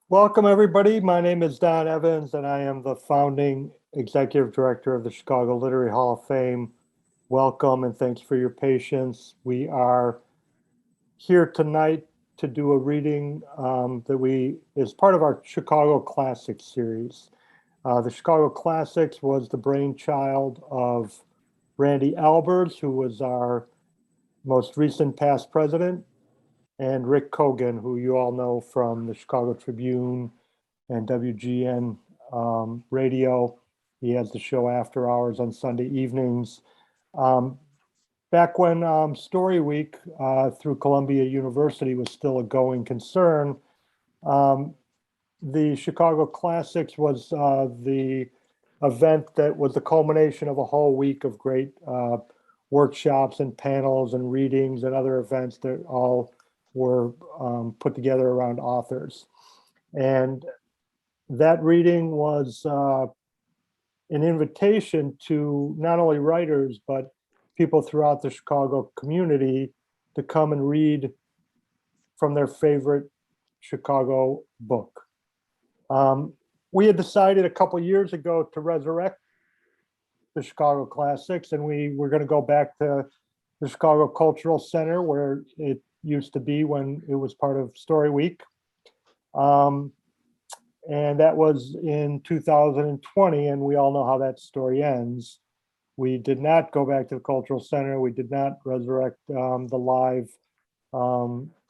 Welcome, everybody. My name is Don Evans, and I am the founding executive director of the Chicago Literary Hall of Fame. Welcome, and thanks for your patience. We are here tonight to do a reading that is part of our Chicago Classics series. The Chicago Classics was the brainchild of Randy Albers, who was our most recent past president, and Rick Cogan, who you all know from the Chicago Tribune and WGN radio. He has the show After Hours on Sunday evenings. Back when Story Week through Columbia University was still a going concern, the Chicago Classics was the event that was the culmination of a whole week of great workshops and panels and readings and other events that all were put together around authors. And that reading was an invitation to not only writers, but people throughout the Chicago community to come and read from their favorite Chicago book. We had decided a couple years ago to resurrect the Chicago Classics, and we were going to go back to the Chicago Cultural Center where it used to be when it was part of Story Week. And that was in 2020, and we all know how that story ends. We did not go back to the Cultural Center. We did not resurrect the live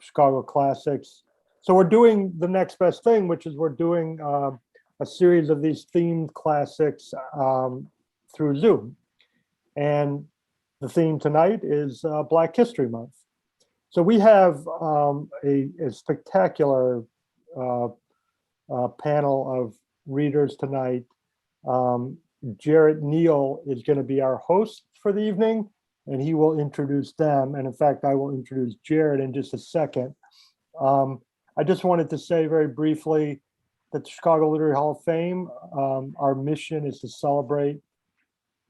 Chicago Classics. So we're doing the next best thing, which is we're doing a series of these themed classics through Zoom. And the theme tonight is Black History Month. So we have a spectacular panel of readers tonight. Jarrett Neal is going to be our host for the evening, and he will introduce them. And in fact, I will introduce Jarrett in just a second. I just wanted to say very briefly that the Chicago Literary Hall of Fame, our mission is to celebrate,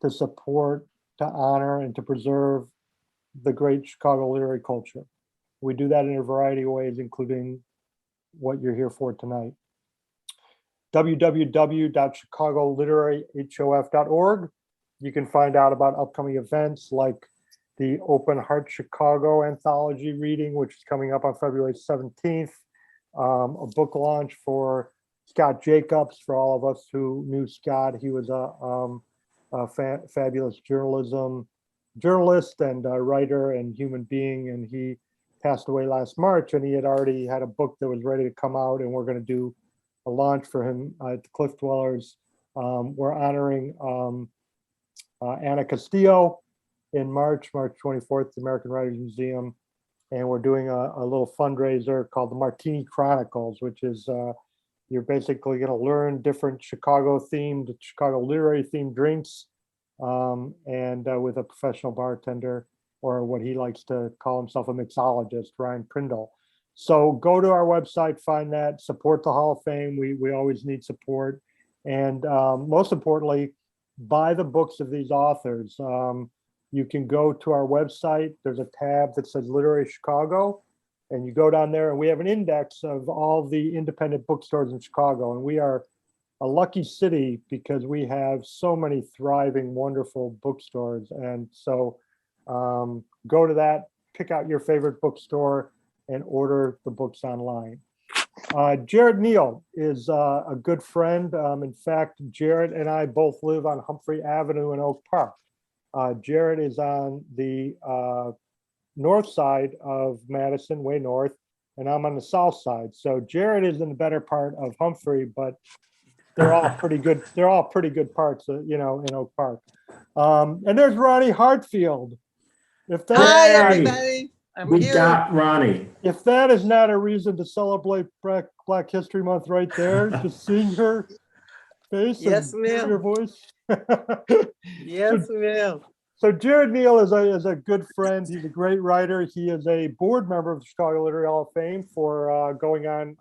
to support, to honor, and to preserve the great Chicago literary culture. We do that in a variety of ways, including what you're here for tonight. www.chicagoliteraryhof.org. You can find out about upcoming events like the Open Heart Chicago anthology reading, which is coming up on February 17th, a book launch for Scott Jacobs. For all of us who knew Scott, he was a fabulous journalist and writer and human being, and he passed away last March, and he had already had a book that was ready to come out, and we're going to do a launch for him at the Cliff Dwellers. We're honoring Anna Castillo in March 24th, the American Writers Museum, and we're doing a little fundraiser called the Martini Chronicles, which is you're basically going to learn different Chicago literary themed drinks, and with a professional bartender, or what he likes to call himself, a mixologist, Ryan Prindle. So go to our website, find that, support the Hall of Fame. We always need support. And most importantly, buy the books of these authors. You can go to our website. There's a tab that says Literary Chicago, and you go down there, and we have an index of all the independent bookstores in Chicago. And we are a lucky city because we have so many thriving, wonderful bookstores. And so go to that, pick out your favorite bookstore, and order the books online. Jarrett Neal is a good friend. In fact, Jarrett and I both live on Humphrey Avenue in Oak Park. Jarrett is on the north side of Madison, way north, and I'm on the south side. So Jarrett is in the better part of Humphrey, but they're all pretty good. They're all pretty good parts, in Oak Park. And there's Ronne Hartfield. Hi, everybody. We got Ronnie. If that is not a reason to celebrate Black History Month right there, just seeing her face Yes, and ma'am. your voice. Yes, ma'am. So Jarrett Neal is a good friend. He's a great writer. He is a board member of the Chicago Literary Hall of Fame for going on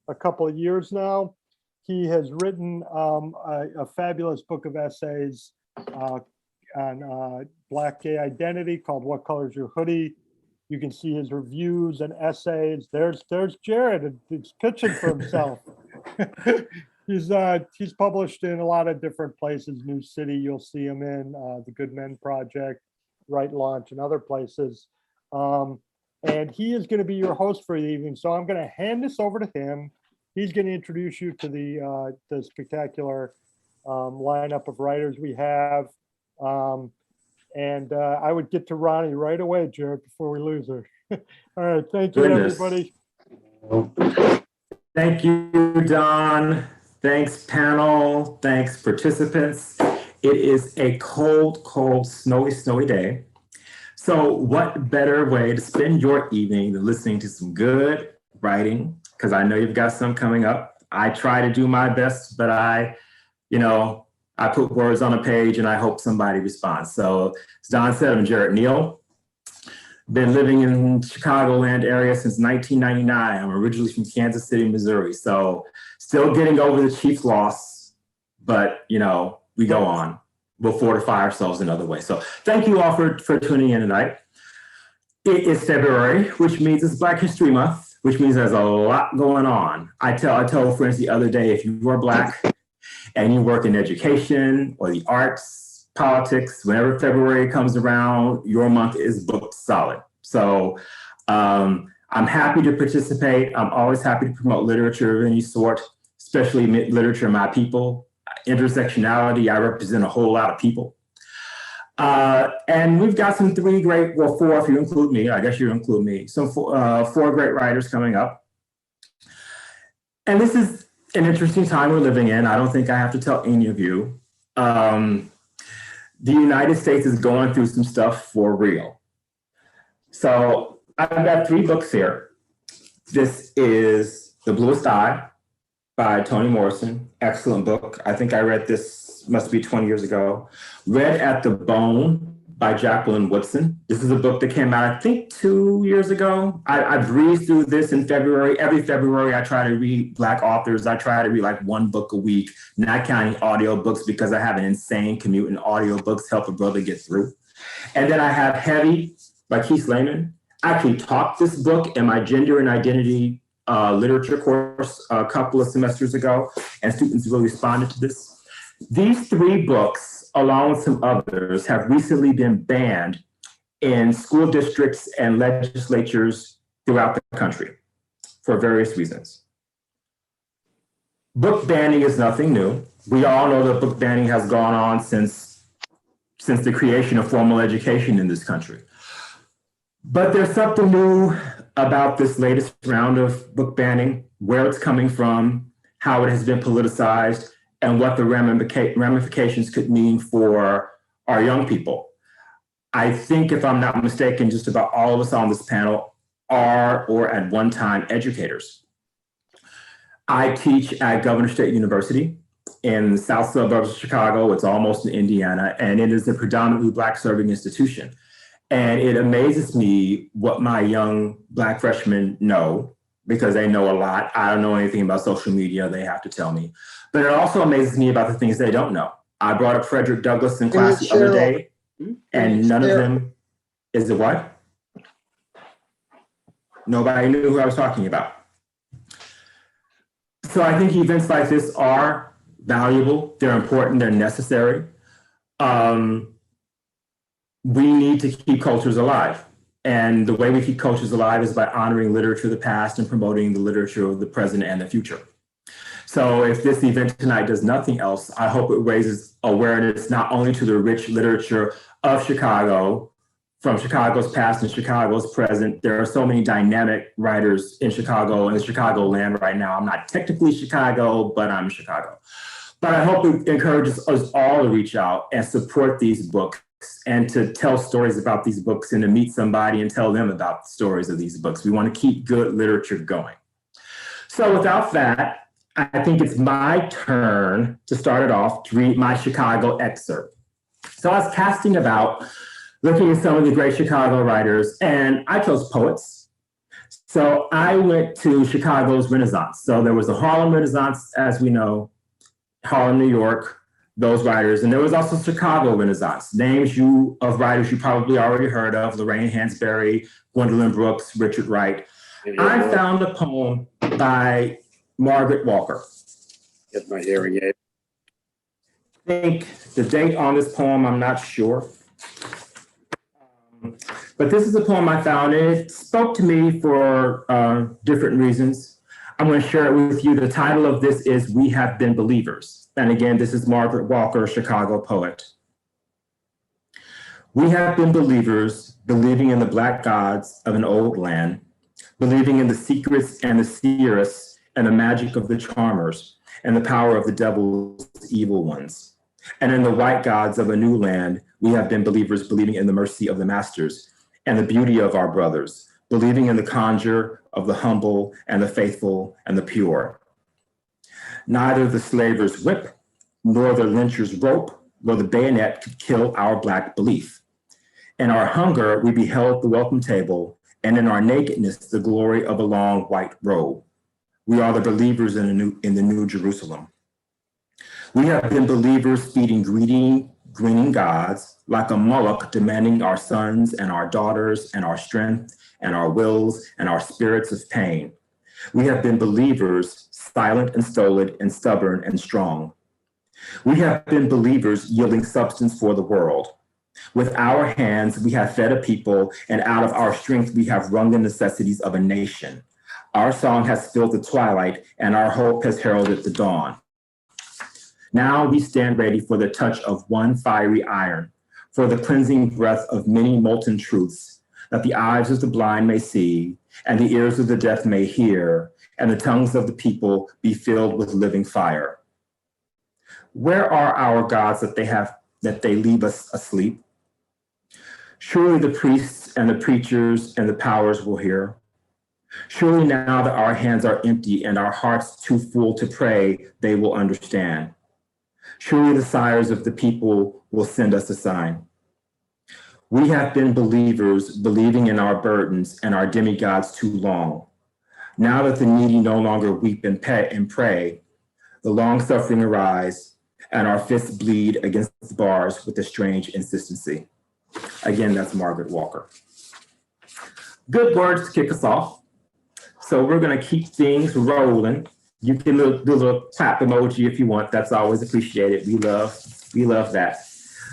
a couple of years now. He has written a fabulous book of essays on Black gay identity called What Color's Your Hoodie? You can see his reviews and essays. There's Jarrett. He's pitching for himself. He's published in a lot of different places. New City, you'll see him in the Good Men Project, Right Launch, and other places. And he is going to be your host for the evening. So I'm going to hand this over to him. He's going to introduce you to the spectacular lineup of writers we have. And I would get to Ronnie right away, Jarrett, before we lose her. All right, thank you, everybody. Thank you, Don. Thanks, panel. Thanks, participants. It is a cold, cold, snowy day. So what better way to spend your evening than listening to some good writing? Because I know you've got some coming up. I try to do my best, but I put words on a page and I hope somebody responds. So as Don said, I'm Jarrett Neal. Been living in Chicagoland area since 1999. I'm originally from Kansas City, Missouri. So still getting over the Chiefs loss, but we go on. We'll fortify ourselves another way. So thank you all for tuning in tonight. It is February, which means it's Black History Month, which means there's a lot going on. I told friends the other day, if you are Black and you work in education or the arts, politics, whenever February comes around, your month is booked solid. So I'm happy to participate. I'm always happy to promote literature of any sort, especially literature of my people. Intersectionality, I represent a whole lot of people. And we've got some four if you include me, I guess you include me, four great writers coming up. And this is an interesting time we're living in. I don't think I have to tell any of you. The United States is going through some stuff for real. So I've got 3 books here. This is The Bluest Eye by Toni Morrison. Excellent book. I think I read this, must be 20 years ago. Red at the Bone by Jacqueline Woodson. This is a book that came out, I think, 2 years ago. I breezed through this in February. Every February, I try to read Black authors. I try to read like 1 book a week, not counting audiobooks because I have an insane commute and audiobooks help a brother get through. And then I have Heavy by Keith Lehman. I actually taught this book in my gender and identity literature course a couple of semesters ago, and students really responded to this. These 3 books, along with some others, have recently been banned in school districts and legislatures throughout the country for various reasons. Book banning is nothing new. We all know that book banning has gone on since the creation of formal education in this country. But there's something new about this latest round of book banning, where it's coming from, how it has been politicized, and what the ramifications could mean for our young people. I think, if I'm not mistaken, just about all of us on this panel are, or at one time, educators. I teach at Governor State University in the south suburbs of Chicago. It's almost in Indiana, and it is a predominantly Black serving institution. And it amazes me what my young Black freshmen know, because they know a lot. I don't know anything about social media. They have to tell me. But it also amazes me about the things they don't know. I brought up Frederick Douglass in class the other day, and none of them is it what? Nobody knew who I was talking about. So I think events like this are valuable. They're important. They're necessary. We need to keep cultures alive. And the way we keep cultures alive is by honoring literature of the past and promoting the literature of the present and the future. So if this event tonight does nothing else, I hope it raises awareness not only to the rich literature of Chicago, from Chicago's past and Chicago's present. There are so many dynamic writers in Chicago and in Chicagoland right now. I'm not technically Chicago, but I'm Chicago. But I hope it encourages us all to reach out and support these books and to tell stories about these books and to meet somebody and tell them about the stories of these books. We want to keep good literature going. So without that, I think it's my turn to start it off to read my Chicago excerpt. So I was casting about, looking at some of the great Chicago writers, and I chose poets. So I went to Chicago's Renaissance. So there was the Harlem Renaissance, as we know, Harlem, New York, those writers. And there was also Chicago Renaissance, names of writers you probably already heard of: Lorraine Hansberry, Gwendolyn Brooks, Richard Wright. I found a poem by Margaret Walker. Get my hearing aid. I think the date on this poem, I'm not sure. But this is a poem I found. It spoke to me for different reasons. I'm going to share it with you. The title of this is "We Have Been Believers." And again, this is Margaret Walker, a Chicago poet. We have been believers, believing in the black gods of an old land, believing in the secrets and the seeress and the magic of the charmers and the power of the devil's evil ones. And in the white gods of a new land, we have been believers, believing in the mercy of the masters and the beauty of our brothers, believing in the conjure of the humble and the faithful and the pure. Neither the slaver's whip, nor the lyncher's rope, nor the bayonet could kill our black belief. In our hunger, we beheld the welcome table, and in our nakedness, the glory of a long white robe. We are the believers in the new Jerusalem. We have been believers, feeding grinning gods, like a Moloch demanding our sons and our daughters and our strength and our wills and our spirits of pain. We have been believers, silent and stolid and stubborn and strong. We have been believers, yielding substance for the world. With our hands, we have fed a people, and out of our strength, we have wrung the necessities of a nation. Our song has filled the twilight, and our hope has heralded the dawn. Now we stand ready for the touch of one fiery iron, for the cleansing breath of many molten truths, that the eyes of the blind may see, and the ears of the deaf may hear, and the tongues of the people be filled with living fire. Where are our gods that they leave us asleep? Surely the priests and the preachers and the powers will hear. Surely now that our hands are empty and our hearts too full to pray, they will understand. Surely the sires of the people will send us a sign. We have been believers, believing in our burdens and our demigods too long. Now that the needy no longer weep and pray, the long-suffering arise, and our fists bleed against the bars with a strange insistency. Again, that's Margaret Walker. Good words to kick us off. So we're going to keep things rolling. You can do a little clap emoji if you want. That's always appreciated. We love that.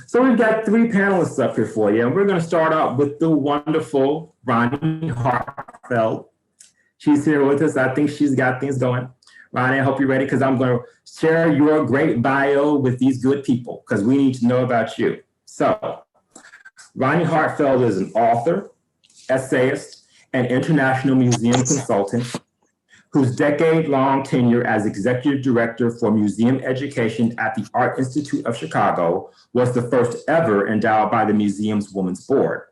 So we've got three panelists up here for you, and we're going to start out with the wonderful Ronne Hartfield. She's here with us. I think she's got things going. Ronne, I hope you're ready, because I'm going to share your great bio with these good people, because we need to know about you. So Ronne Hartfield is an author, essayist, and international museum consultant whose decade-long tenure as executive director for museum education at the Art Institute of Chicago was the first ever endowed by the museum's Women's Board.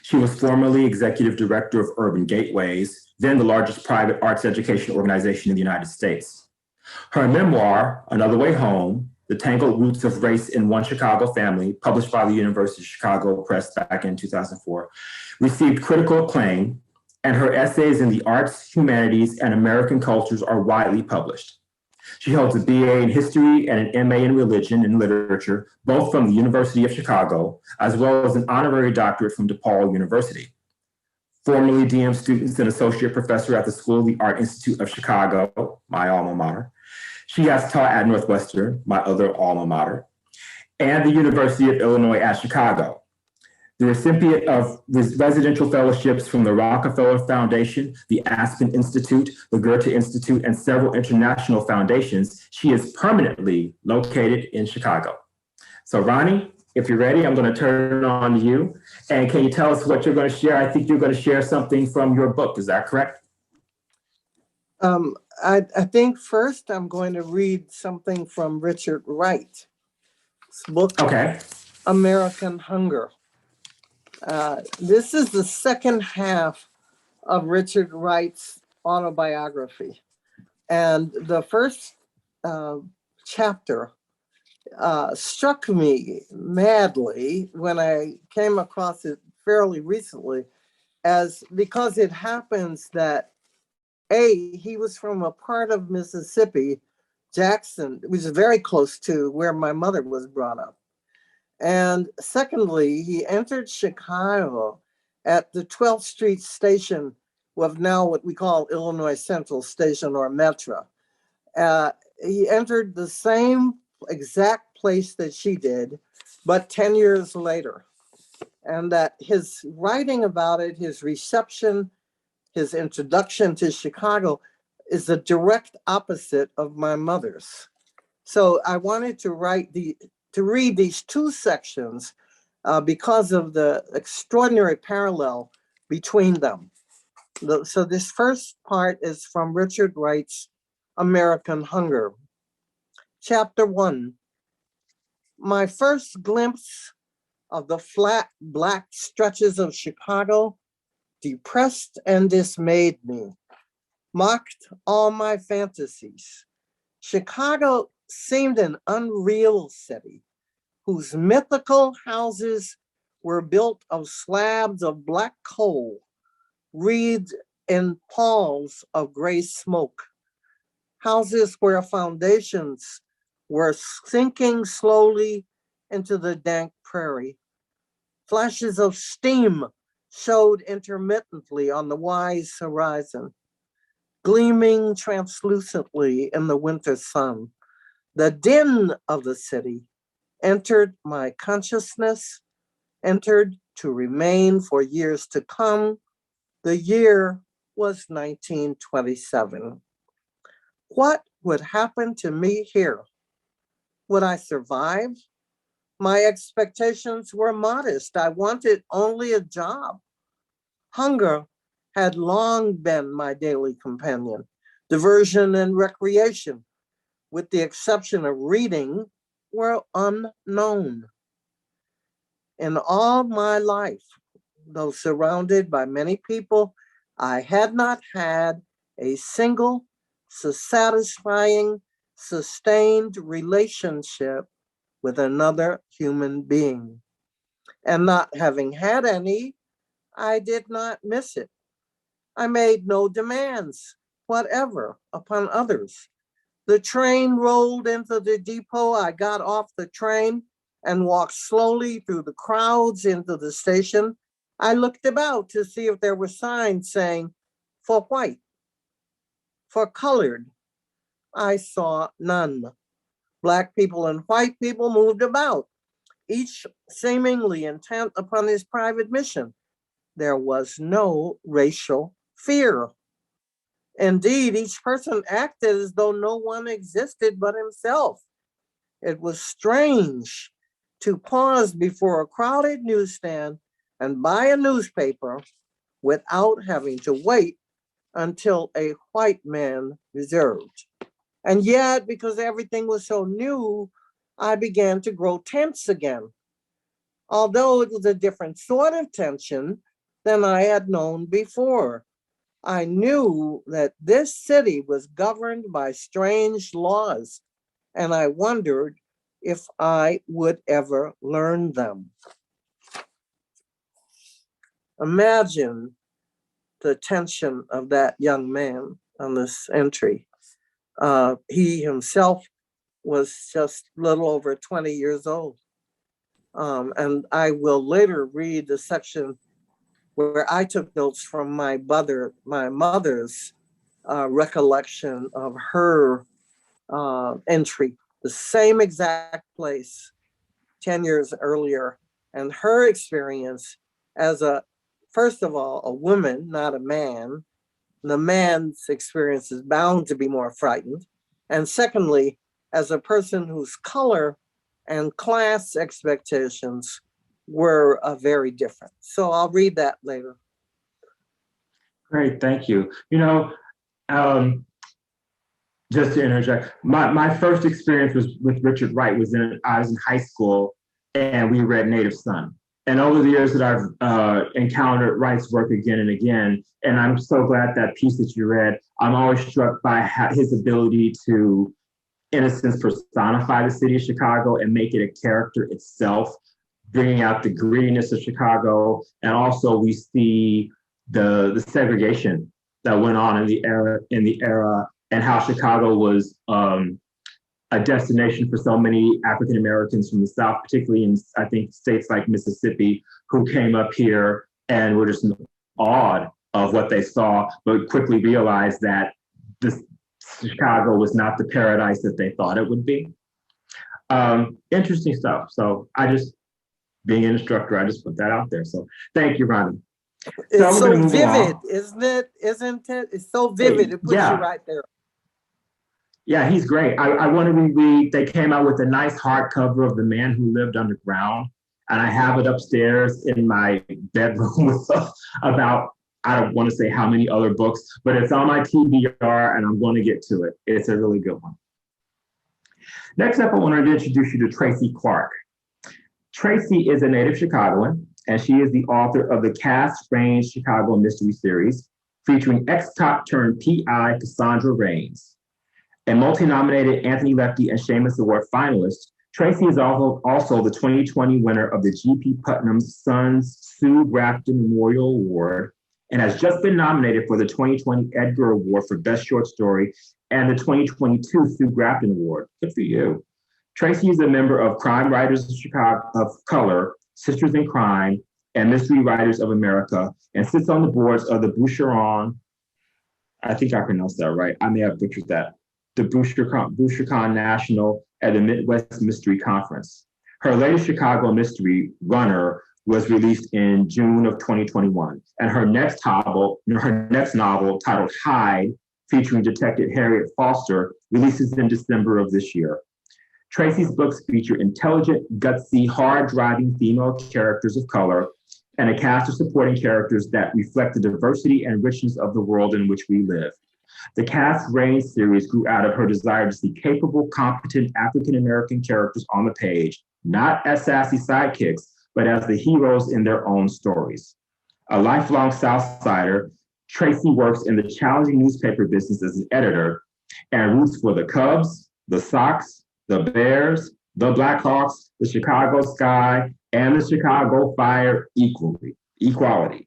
She was formerly executive director of Urban Gateways, then the largest private arts education organization in the United States. Her memoir, Another Way Home, The Tangled Roots of Race in One Chicago Family, published by the University of Chicago Press back in 2004, received critical acclaim, and her essays in the arts, humanities, and American cultures are widely published. She holds a BA in history and an MA in religion and literature, both from the University of Chicago, as well as an honorary doctorate from DePaul University. Formerly DM students and associate professor at the School of the Art Institute of Chicago, my alma mater. She has taught at Northwestern, my other alma mater, and the University of Illinois at Chicago. The recipient of residential fellowships from the Rockefeller Foundation, the Aspen Institute, the Goethe Institute, and several international foundations, she is permanently located in Chicago. So Ronne, if you're ready, I'm going to turn it on to you. And can you tell us what you're going to share? I think you're going to share something from your book. Is that correct? I think first I'm going to read something from Richard Wright's book, Okay. American Hunger. This is the second half of Richard Wright's autobiography. And the first chapter struck me madly when I came across it fairly recently, because it happens that he was from a part of Mississippi Jackson, which is very close to where my mother was brought up. And secondly, he entered Chicago at the 12th Street station of now what we call Illinois Central Station or Metro. He entered the same exact place that she did, but 10 years later. And that his writing about it, his reception, his introduction to Chicago is the direct opposite of my mother's. So I wanted to read these two sections because of the extraordinary parallel between them. So this first part is from Richard Wright's American Hunger. Chapter 1. My first glimpse of the flat black stretches of Chicago depressed and dismayed me, mocked all my fantasies. Chicago seemed an unreal city whose mythical houses were built of slabs of black coal, wreathed in palms of gray smoke. Houses where foundations were sinking slowly into the dank prairie. Flashes of steam showed intermittently on the wise horizon, gleaming translucently in the winter sun. The din of the city entered my consciousness, entered to remain for years to come. The year was 1927. What would happen to me here? Would I survive? My expectations were modest. I wanted only a job. Hunger had long been my daily companion. Diversion and recreation, with the exception of reading, were unknown. In all my life, though surrounded by many people, I had not had a single satisfying, sustained relationship with another human being. And not having had any, I did not miss it. I made no demands whatever upon others. The train rolled into the depot. I got off the train and walked slowly through the crowds into the station. I looked about to see if there were signs saying, for white, for colored. I saw none. Black people and white people moved about, each seemingly intent upon his private mission. There was no racial fear. Indeed, each person acted as though no one existed but himself. It was strange to pause before a crowded newsstand and buy a newspaper without having to wait until a white man reserved. And yet, because everything was so new, I began to grow tense again. Although it was a different sort of tension than I had known before. I knew that this city was governed by strange laws, and I wondered if I would ever learn them. Imagine the tension of that young man on this entry. He himself was just a little over 20 years old. And I will later read the section where I took notes from my mother's recollection of her entry, the same exact place 10 years earlier, and her experience as first of all, a woman, not a man. The man's experience is bound to be more frightened. And secondly, as a person whose color and class expectations were very different. So I'll read that later. Great, thank you. You know, just to interject, my first experience with Richard Wright I was in high school and we read Native Son. And over the years that I've encountered Wright's work again and again, and I'm so glad that piece that you read, I'm always struck by his ability to, in a sense, personify the city of Chicago and make it a character itself, bringing out the grittiness of Chicago. And also we see the segregation that went on in the era and how Chicago was a destination for so many African Americans from the South, particularly in, I think, states like Mississippi, who came up here and were just awed of what they saw, but quickly realized that this Chicago was not the paradise that they thought it would be. Interesting stuff. So being an instructor, I just put that out there. So thank you, Ronnie. It's so move vivid, along. isn't it? Isn't it? It's so vivid. It puts you right there. Yeah, he's great. I want to reread. They came out with a nice hardcover of The Man Who Lived Underground, and I have it upstairs in my bedroom with about, I don't want to say how many other books, but it's on my TBR, and I'm going to get to it. It's a really good one. Next up, I want to introduce you to Tracy Clark. Tracy is a native Chicagoan, and she is the author of the Cass Raines Chicago Mystery Series, featuring ex-cop turned PI Cassandra Raines. A multi-nominated Anthony Lefty and Shamus Award finalist, Tracy is also the 2020 winner of the G.P. Putnam's Sons Sue Grafton Memorial Award, and has just been nominated for the 2020 Edgar Award for Best Short Story and the 2022 Sue Grafton Award. Good for you. Tracy is a member of Crime Writers of Chicago of Color, Sisters in Crime, and Mystery Writers of America, and sits on the boards of the Boucheron, I think I pronounced that right, I may have butchered that, the Bouchercon National and the Midwest Mystery Conference. Her latest Chicago mystery, Runner, was released in June of 2021, and her next novel, titled Hide, featuring Detective Harriet Foster, releases in December of this year. Tracy's books feature intelligent, gutsy, hard-driving female characters of color and a cast of supporting characters that reflect the diversity and richness of the world in which we live. The Cass Raines series grew out of her desire to see capable, competent African-American characters on the page, not as sassy sidekicks, but as the heroes in their own stories. A lifelong Southsider, Tracy works in the challenging newspaper business as an editor and roots for the Cubs, the Sox, the Bears, the Blackhawks, the Chicago Sky, and the Chicago Fire equality.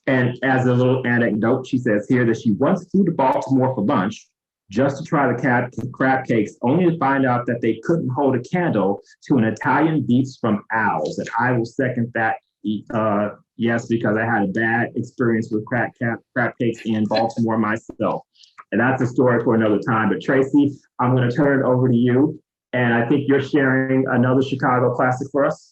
And as a little anecdote, she says here that she once flew to Baltimore for lunch just to try the crab cakes, only to find out that they couldn't hold a candle to an Italian beast from Owls. And I will second that, yes, because I had a bad experience with crab cakes in Baltimore myself. And that's a story for another time. But Tracy, I'm going to turn it over to you. And I think you're sharing another Chicago classic for us.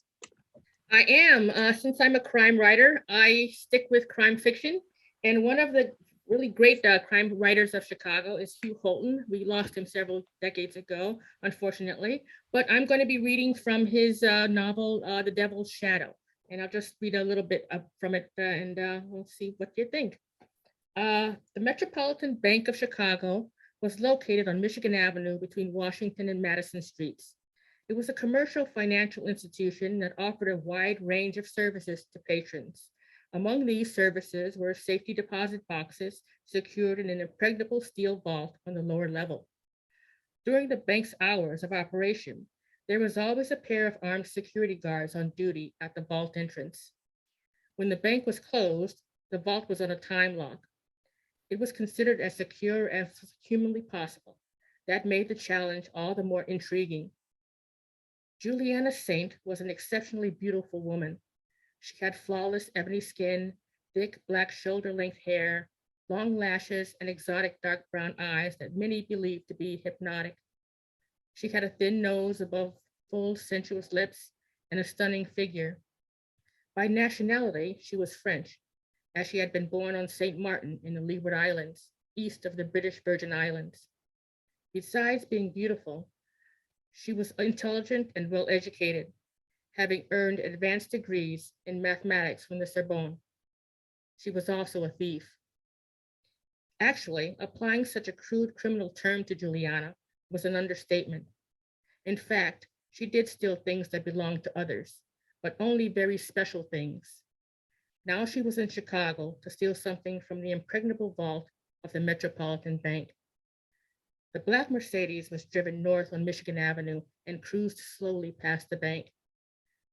I am. Since I'm a crime writer, I stick with crime fiction. And one of the really great crime writers of Chicago is Hugh Holton. We lost him several decades ago, unfortunately. But I'm going to be reading from his novel, The Devil's Shadow. And I'll just read a little bit from it and we'll see what you think. The Metropolitan Bank of Chicago was located on Michigan Avenue between Washington and Madison Streets. It was a commercial financial institution that offered a wide range of services to patrons. Among these services were safety deposit boxes secured in an impregnable steel vault on the lower level. During the bank's hours of operation, there was always a pair of armed security guards on duty at the vault entrance. When the bank was closed, the vault was on a time lock. It was considered as secure as humanly possible. That made the challenge all the more intriguing. Juliana Saint was an exceptionally beautiful woman. She had flawless ebony skin, thick black shoulder-length hair, long lashes, and exotic dark brown eyes that many believed to be hypnotic. She had a thin nose above full, sensuous lips and a stunning figure. By nationality, she was French, as she had been born on St. Martin in the Leeward Islands, east of the British Virgin Islands. Besides being beautiful, she was intelligent and well-educated, having earned advanced degrees in mathematics from the Sorbonne. She was also a thief. Actually, applying such a crude criminal term to Juliana was an understatement. In fact, she did steal things that belonged to others, but only very special things. Now she was in Chicago to steal something from the impregnable vault of the Metropolitan Bank. The black Mercedes was driven north on Michigan Avenue and cruised slowly past the bank.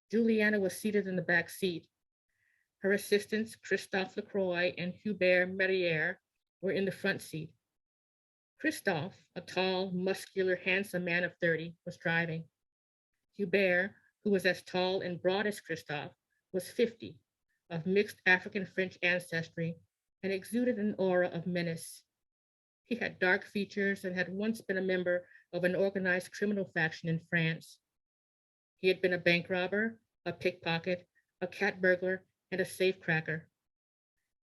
Juliana was seated in the back seat. Her assistants, Christophe Lacroix and Hubert Merrière, were in the front seat. Christophe, a tall, muscular, handsome man of 30, was driving. Hubert, who was as tall and broad as Christophe, was 50, of mixed African-French ancestry, and exuded an aura of menace. He had dark features and had once been a member of an organized criminal faction in France. He had been a bank robber, a pickpocket, a cat burglar, and a safecracker.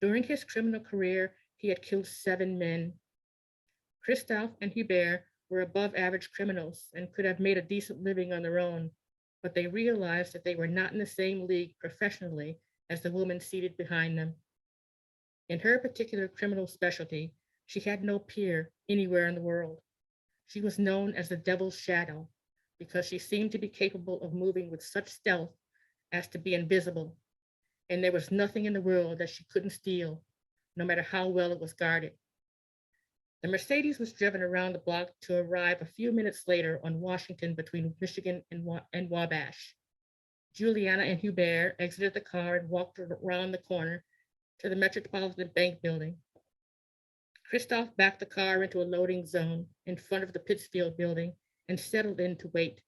During his criminal career, he had killed 7 men. Christophe and Hubert were above average criminals and could have made a decent living on their own, but they realized that they were not in the same league professionally as the woman seated behind them. In her particular criminal specialty, she had no peer anywhere in the world. She was known as the Devil's Shadow because she seemed to be capable of moving with such stealth as to be invisible, and there was nothing in the world that she couldn't steal, no matter how well it was guarded. The Mercedes was driven around the block to arrive a few minutes later on Washington between Michigan and Wabash. Juliana and Hubert exited the car and walked around the corner to the Metropolitan Bank building. Christophe backed the car into a loading zone in front of the Pittsfield building and settled in to wait.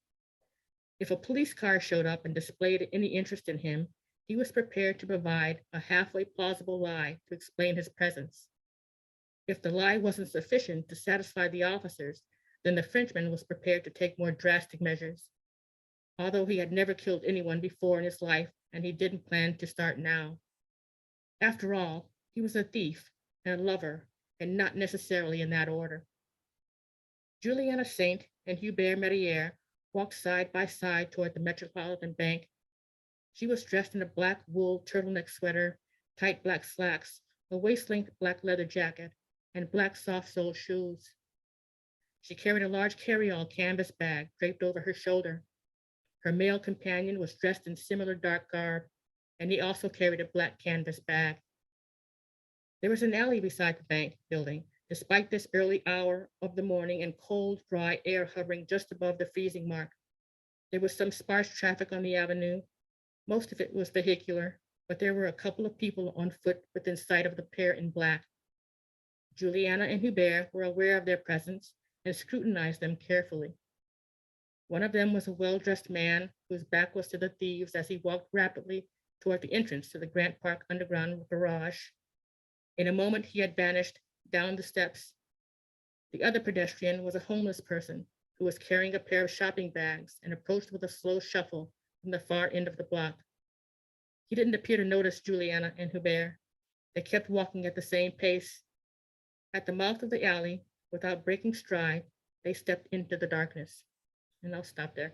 If a police car showed up and displayed any interest in him, he was prepared to provide a halfway plausible lie to explain his presence. If the lie wasn't sufficient to satisfy the officers, then the Frenchman was prepared to take more drastic measures. Although he had never killed anyone before in his life, and he didn't plan to start now. After all, he was a thief and a lover, and not necessarily in that order. Juliana Saint and Hubert Metier walked side by side toward the Metropolitan Bank. She was dressed in a black wool turtleneck sweater, tight black slacks, a waist-length black leather jacket, and black soft-soled shoes. She carried a large carry-all canvas bag draped over her shoulder. Her male companion was dressed in similar dark garb, and he also carried a black canvas bag. There was an alley beside the bank building, despite this early hour of the morning and cold, dry air hovering just above the freezing mark. There was some sparse traffic on the avenue. Most of it was vehicular, but there were a couple of people on foot within sight of the pair in black. Juliana and Hubert were aware of their presence and scrutinized them carefully. One of them was a well-dressed man whose back was to the thieves as he walked rapidly toward the entrance to the Grant Park underground garage. In a moment, he had vanished down the steps. The other pedestrian was a homeless person who was carrying a pair of shopping bags and approached with a slow shuffle from the far end of the block. He didn't appear to notice Juliana and Hubert. They kept walking at the same pace. At the mouth of the alley, without breaking stride, they stepped into the darkness. And I'll stop there.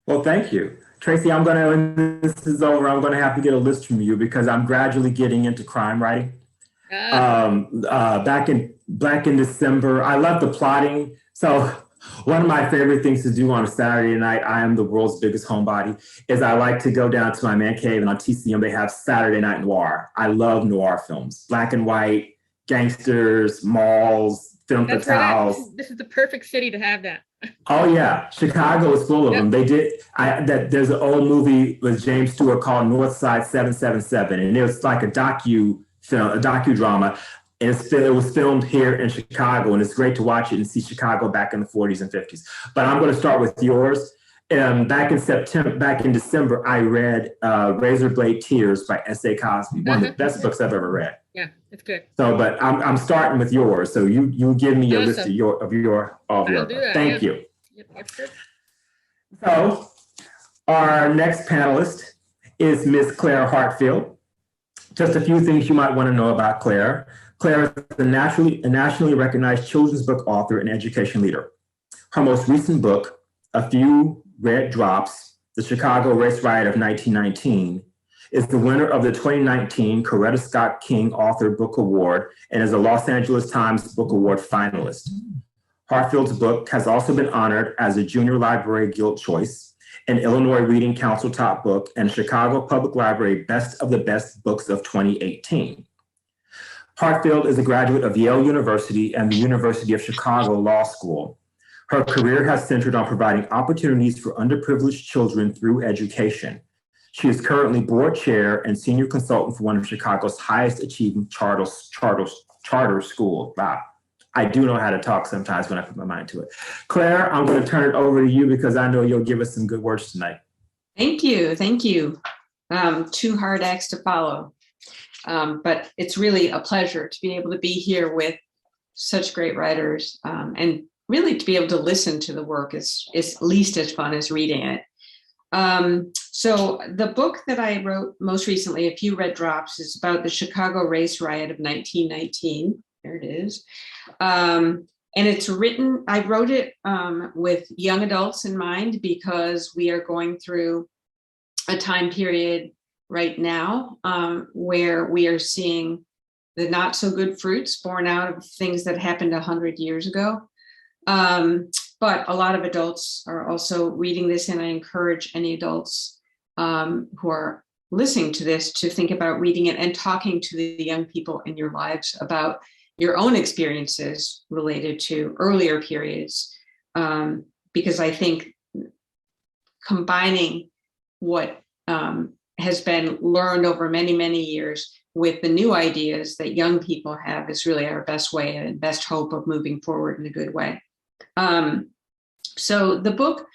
Well, thank you. Tracy, when this is over, I'm going to have to get a list from you because I'm gradually getting into crime writing. Back in December, I love the plotting. So one of my favorite things to do on a Saturday night, I am the world's biggest homebody, is I like to go down to my man cave, and on TCM, they have Saturday Night Noir. I love noir films, black and white, gangsters, malls, film fatales. This is the perfect city to have that. Oh yeah, Chicago is full of them. They did. There's an old movie with James Stewart called North Side 777, and it was like a docudrama. And it was filmed here in Chicago, and it's great to watch it and see Chicago back in the 40s and 50s. But I'm going to start with yours. Back in December, I read Razorblade Tears by S.A. Cosby, one of the best books I've ever read. Yeah, it's good. So, but I'm starting with yours. So you give me a list of your. Thank you. Yep, good. So, our next panelist is Miss Claire Hartfield. Just a few things you might want to know about Claire. Claire is a nationally recognized children's book author and education leader. Her most recent book, A Few Red Drops, The Chicago Race Riot of 1919, is the winner of the 2019 Coretta Scott King Author Book Award and is a Los Angeles Times Book Award finalist. Hartfield's book has also been honored as a Junior Library Guild Choice, an Illinois Reading Council Top Book, and Chicago Public Library Best of the Best Books of 2018. Hartfield is a graduate of Yale University and the University of Chicago Law School. Her career has centered on providing opportunities for underprivileged children through education. She is currently board chair and senior consultant for one of Chicago's highest achieving charter schools. Wow. I do know how to talk sometimes when I put my mind to it. Claire, I'm going to turn it over to you because I know you'll give us some good words tonight. Thank you. Thank you. Two hard acts to follow. But it's really a pleasure to be able to be here with such great writers, and really to be able to listen to the work is at least as fun as reading it. So the book that I wrote most recently, A Few Red Drops, is about the Chicago Race Riot of 1919. There it is. And it's written, I wrote it with young adults in mind because we are going through a time period right now where we are seeing the not so good fruits born out of things that happened 100 years ago. But a lot of adults are also reading this, and I encourage any adults who are listening to this to think about reading it and talking to the young people in your lives about your own experiences related to earlier periods. Because I think combining what has been learned over many, many years with the new ideas that young people have is really our best way and best hope of moving forward in a good way. So the book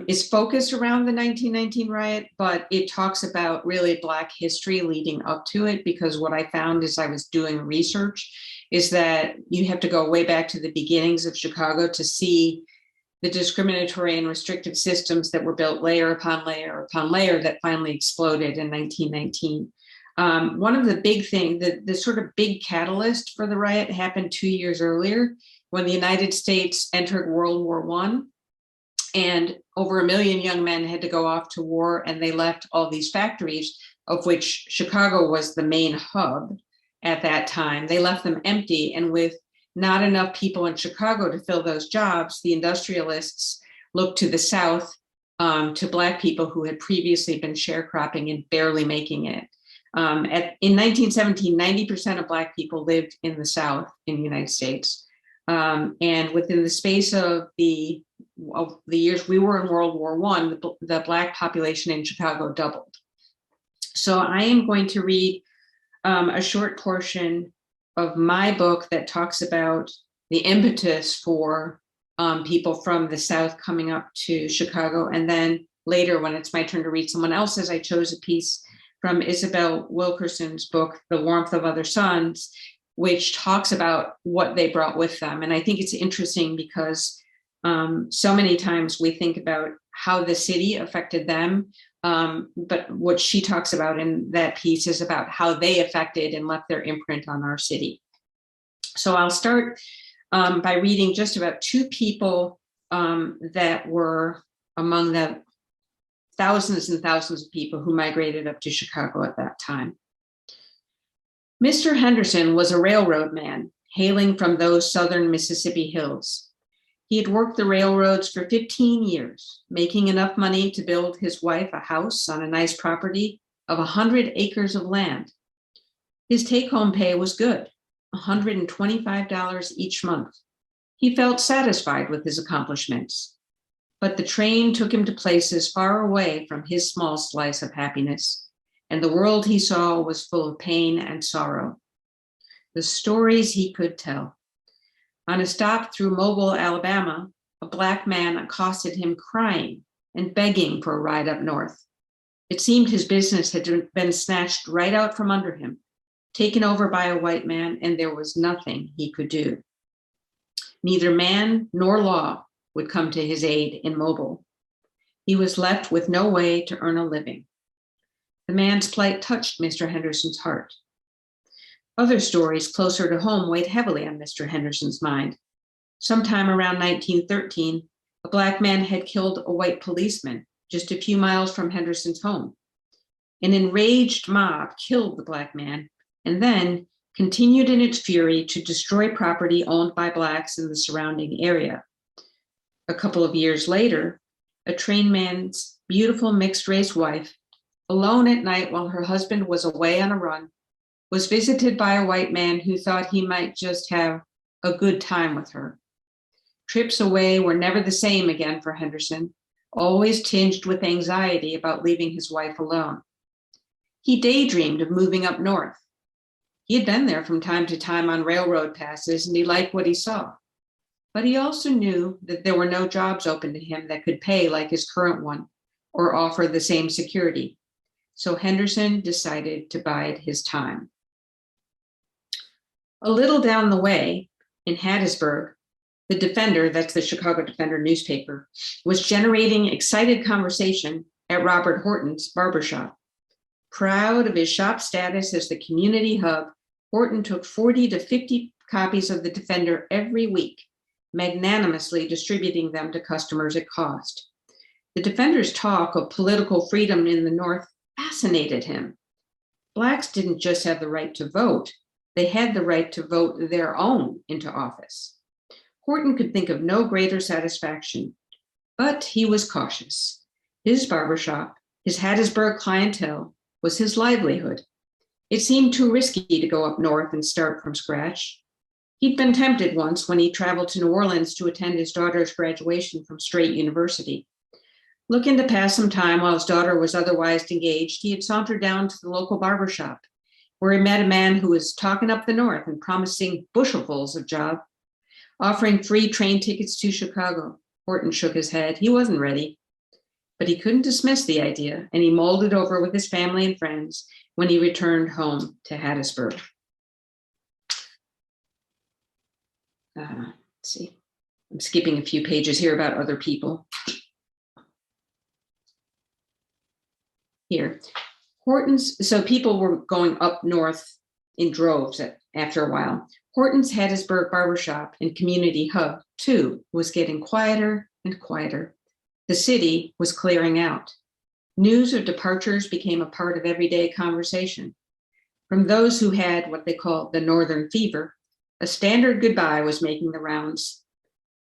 is focused around the 1919 riot, but it talks about really Black history leading up to it, because what I found as I was doing research is that you have to go way back to the beginnings of Chicago to see the discriminatory and restrictive systems that were built layer upon layer upon layer that finally exploded in 1919. One of the big things, the sort of big catalyst for the riot happened 2 years earlier when the United States entered World War I, and over 1 million young men had to go off to war, and they left all these factories, of which Chicago was the main hub at that time. They left them empty, and with not enough people in Chicago to fill those jobs, the industrialists looked to the South, to Black people who had previously been sharecropping and barely making it. In 1917, 90% of Black people lived in the South in the United States. And within the space of the years we were in World War I, the Black population in Chicago doubled. So I am going to read a short portion of my book that talks about the impetus for people from the South coming up to Chicago. And then later, when it's my turn to read someone else's, I chose a piece from Isabel Wilkerson's book, The Warmth of Other Suns, which talks about what they brought with them. And I think it's interesting because so many times we think about how the city affected them, but what she talks about in that piece is about how they affected and left their imprint on our city. So I'll start by reading just about two people that were among the thousands and thousands of people who migrated up to Chicago at that time. Mr. Henderson was a railroad man hailing from those southern Mississippi hills. He had worked the railroads for 15 years, making enough money to build his wife a house on a nice property of 100 acres of land. His take-home pay was good, $125 each month. He felt satisfied with his accomplishments, but the train took him to places far away from his small slice of happiness, and the world he saw was full of pain and sorrow. The stories he could tell. On a stop through Mobile, Alabama, a Black man accosted him crying and begging for a ride up north. It seemed his business had been snatched right out from under him, taken over by a white man, and there was nothing he could do. Neither man nor law would come to his aid in Mobile. He was left with no way to earn a living. The man's plight touched Mr. Henderson's heart. Other stories closer to home weighed heavily on Mr. Henderson's mind. Sometime around 1913, a Black man had killed a white policeman just a few miles from Henderson's home. An enraged mob killed the Black man and then continued in its fury to destroy property owned by Blacks in the surrounding area. A couple of years later, a train man's beautiful mixed-race wife, alone at night while her husband was away on a run, was visited by a white man who thought he might just have a good time with her. Trips away were never the same again for Henderson, always tinged with anxiety about leaving his wife alone. He daydreamed of moving up north. He had been there from time to time on railroad passes, and he liked what he saw. But he also knew that there were no jobs open to him that could pay like his current one or offer the same security. So Henderson decided to bide his time. A little down the way in Hattiesburg, the Defender, that's the Chicago Defender newspaper, was generating excited conversation at Robert Horton's barbershop. Proud of his shop status as the community hub, Horton took 40 to 50 copies of the Defender every week, magnanimously distributing them to customers at cost. The Defender's talk of political freedom in the North fascinated him. Blacks didn't just have the right to vote, they had the right to vote their own into office. Horton could think of no greater satisfaction, but he was cautious. His barbershop, his Hattiesburg clientele, was his livelihood. It seemed too risky to go up north and start from scratch. He'd been tempted once when he traveled to New Orleans to attend his daughter's graduation from Straight University. Looking to pass some time while his daughter was otherwise engaged, he had sauntered down to the local barbershop, where he met a man who was talking up the north and promising bushelfuls of job, offering free train tickets to Chicago. Horton shook his head. He wasn't ready, but he couldn't dismiss the idea, and he mulled it over with his family and friends when he returned home to Hattiesburg. Let's see, I'm skipping a few pages here about other people. Here, so people were going up north in droves after a while. Horton's Hattiesburg barbershop and community hub, too, was getting quieter and quieter. The city was clearing out. News of departures became a part of everyday conversation. From those who had what they called the Northern fever, a standard goodbye was making the rounds.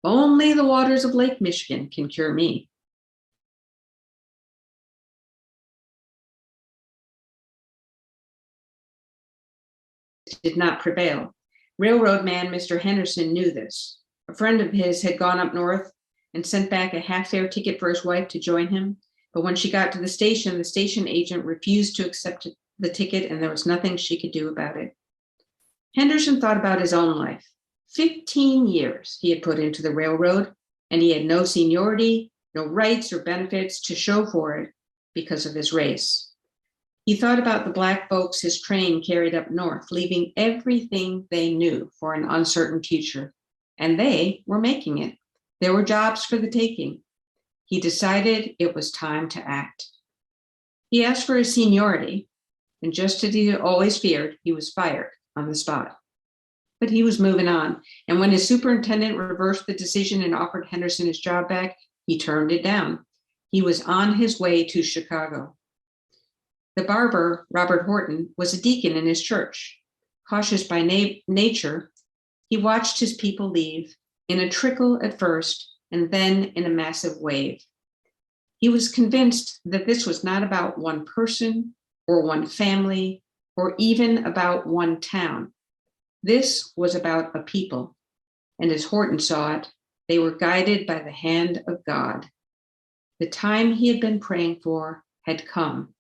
Only the waters of Lake Michigan can cure me. Did not prevail. Railroad man Mr. Henderson knew this. A friend of his had gone up north and sent back a half-fare ticket for his wife to join him. But when she got to the station agent refused to accept the ticket, and there was nothing she could do about it. Henderson thought about his own life. 15 years he had put into the railroad, and he had no seniority, no rights or benefits to show for it because of his race. He thought about the Black folks his train carried up north, leaving everything they knew for an uncertain future, and they were making it. There were jobs for the taking. He decided it was time to act. He asked for his seniority, and just as he always feared, he was fired on the spot. But he was moving on, and when his superintendent reversed the decision and offered Henderson his job back, he turned it down. He was on his way to Chicago. The barber, Robert Horton, was a deacon in his church. Cautious by nature, he watched his people leave, in a trickle at first, and then in a massive wave. He was convinced that this was not about one person or one family or even about one town. This was about a people, and as Horton saw it, they were guided by the hand of God. The time he had been praying for had come.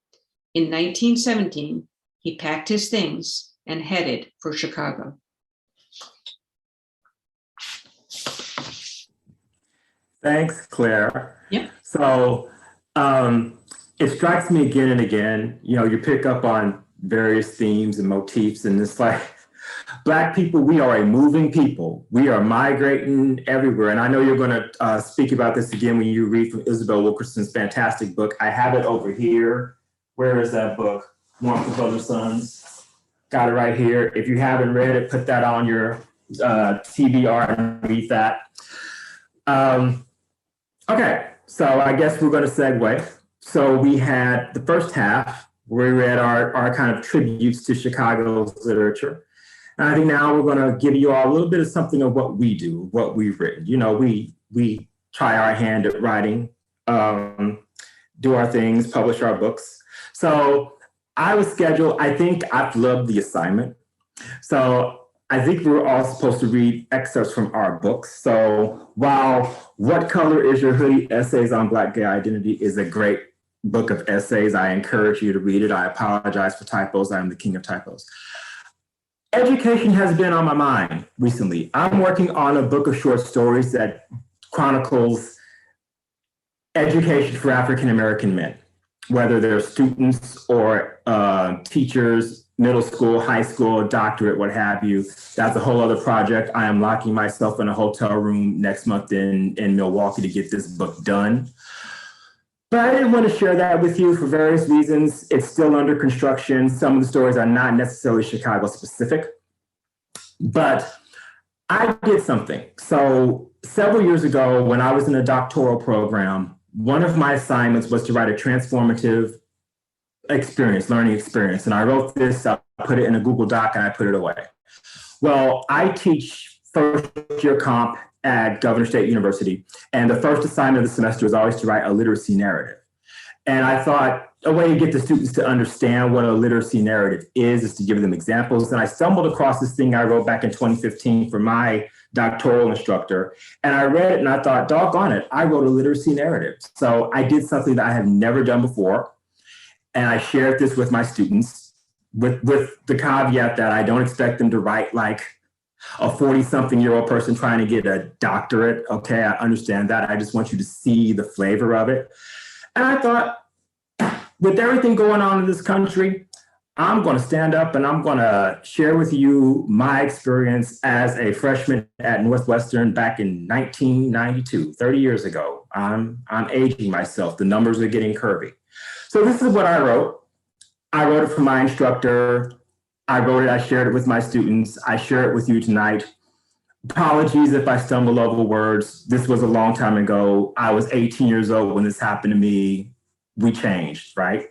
In 1917, he packed his things and headed for Chicago. Thanks, Claire. Yeah. So it strikes me again and again, you pick up on various themes and motifs, and it's like, Black people, we are a moving people. We are migrating everywhere. And I know you're going to speak about this again when you read from Isabel Wilkerson's fantastic book. I have it over here. Where is that book? Warmth of Other Suns. Got it right here. If you haven't read it, put that on your TBR and read that. Okay, so I guess we're going to segue. So we had the first half where we read our kind of tributes to Chicago's literature. And I think now we're going to give you all a little bit of something of what we do, what we've written. We try our hand at writing, do our things, publish our books. So I was scheduled, I think I've loved the assignment. So I think we're all supposed to read excerpts from our books. So while What Color Is Your Hoodie? Essays on Black Gay Identity is a great book of essays, I encourage you to read it. I apologize for typos. I'm the king of typos. Education has been on my mind recently. I'm working on a book of short stories that chronicles education for African-American men, whether they're students or teachers, middle school, high school, doctorate, what have you. That's a whole other project. I am locking myself in a hotel room next month in Milwaukee to get this book done. But I didn't want to share that with you for various reasons. It's still under construction. Some of the stories are not necessarily Chicago specific, but I did something. So several years ago, when I was in a doctoral program, one of my assignments was to write a transformative learning experience. And I wrote this, I put it in a Google Doc, and I put it away. Well, I teach first year comp at Governor State University. And the first assignment of the semester is always to write a literacy narrative. And I thought a way to get the students to understand what a literacy narrative is to give them examples. And I stumbled across this thing I wrote back in 2015 for my doctoral instructor. And I read it and I thought, doggone it, I wrote a literacy narrative. So I did something that I have never done before. And I shared this with my students with the caveat that I don't expect them to write like a 40-something-year-old person trying to get a doctorate. Okay, I understand that. I just want you to see the flavor of it. And I thought, with everything going on in this country, I'm going to stand up and I'm going to share with you my experience as a freshman at Northwestern back in 1992, 30 years ago. I'm aging myself. The numbers are getting curvy. So this is what I wrote. I wrote it for my instructor. I wrote it, I shared it with my students. I share it with you tonight. Apologies if I stumble over words. This was a long time ago. I was 18 years old when this happened to me. We changed, right?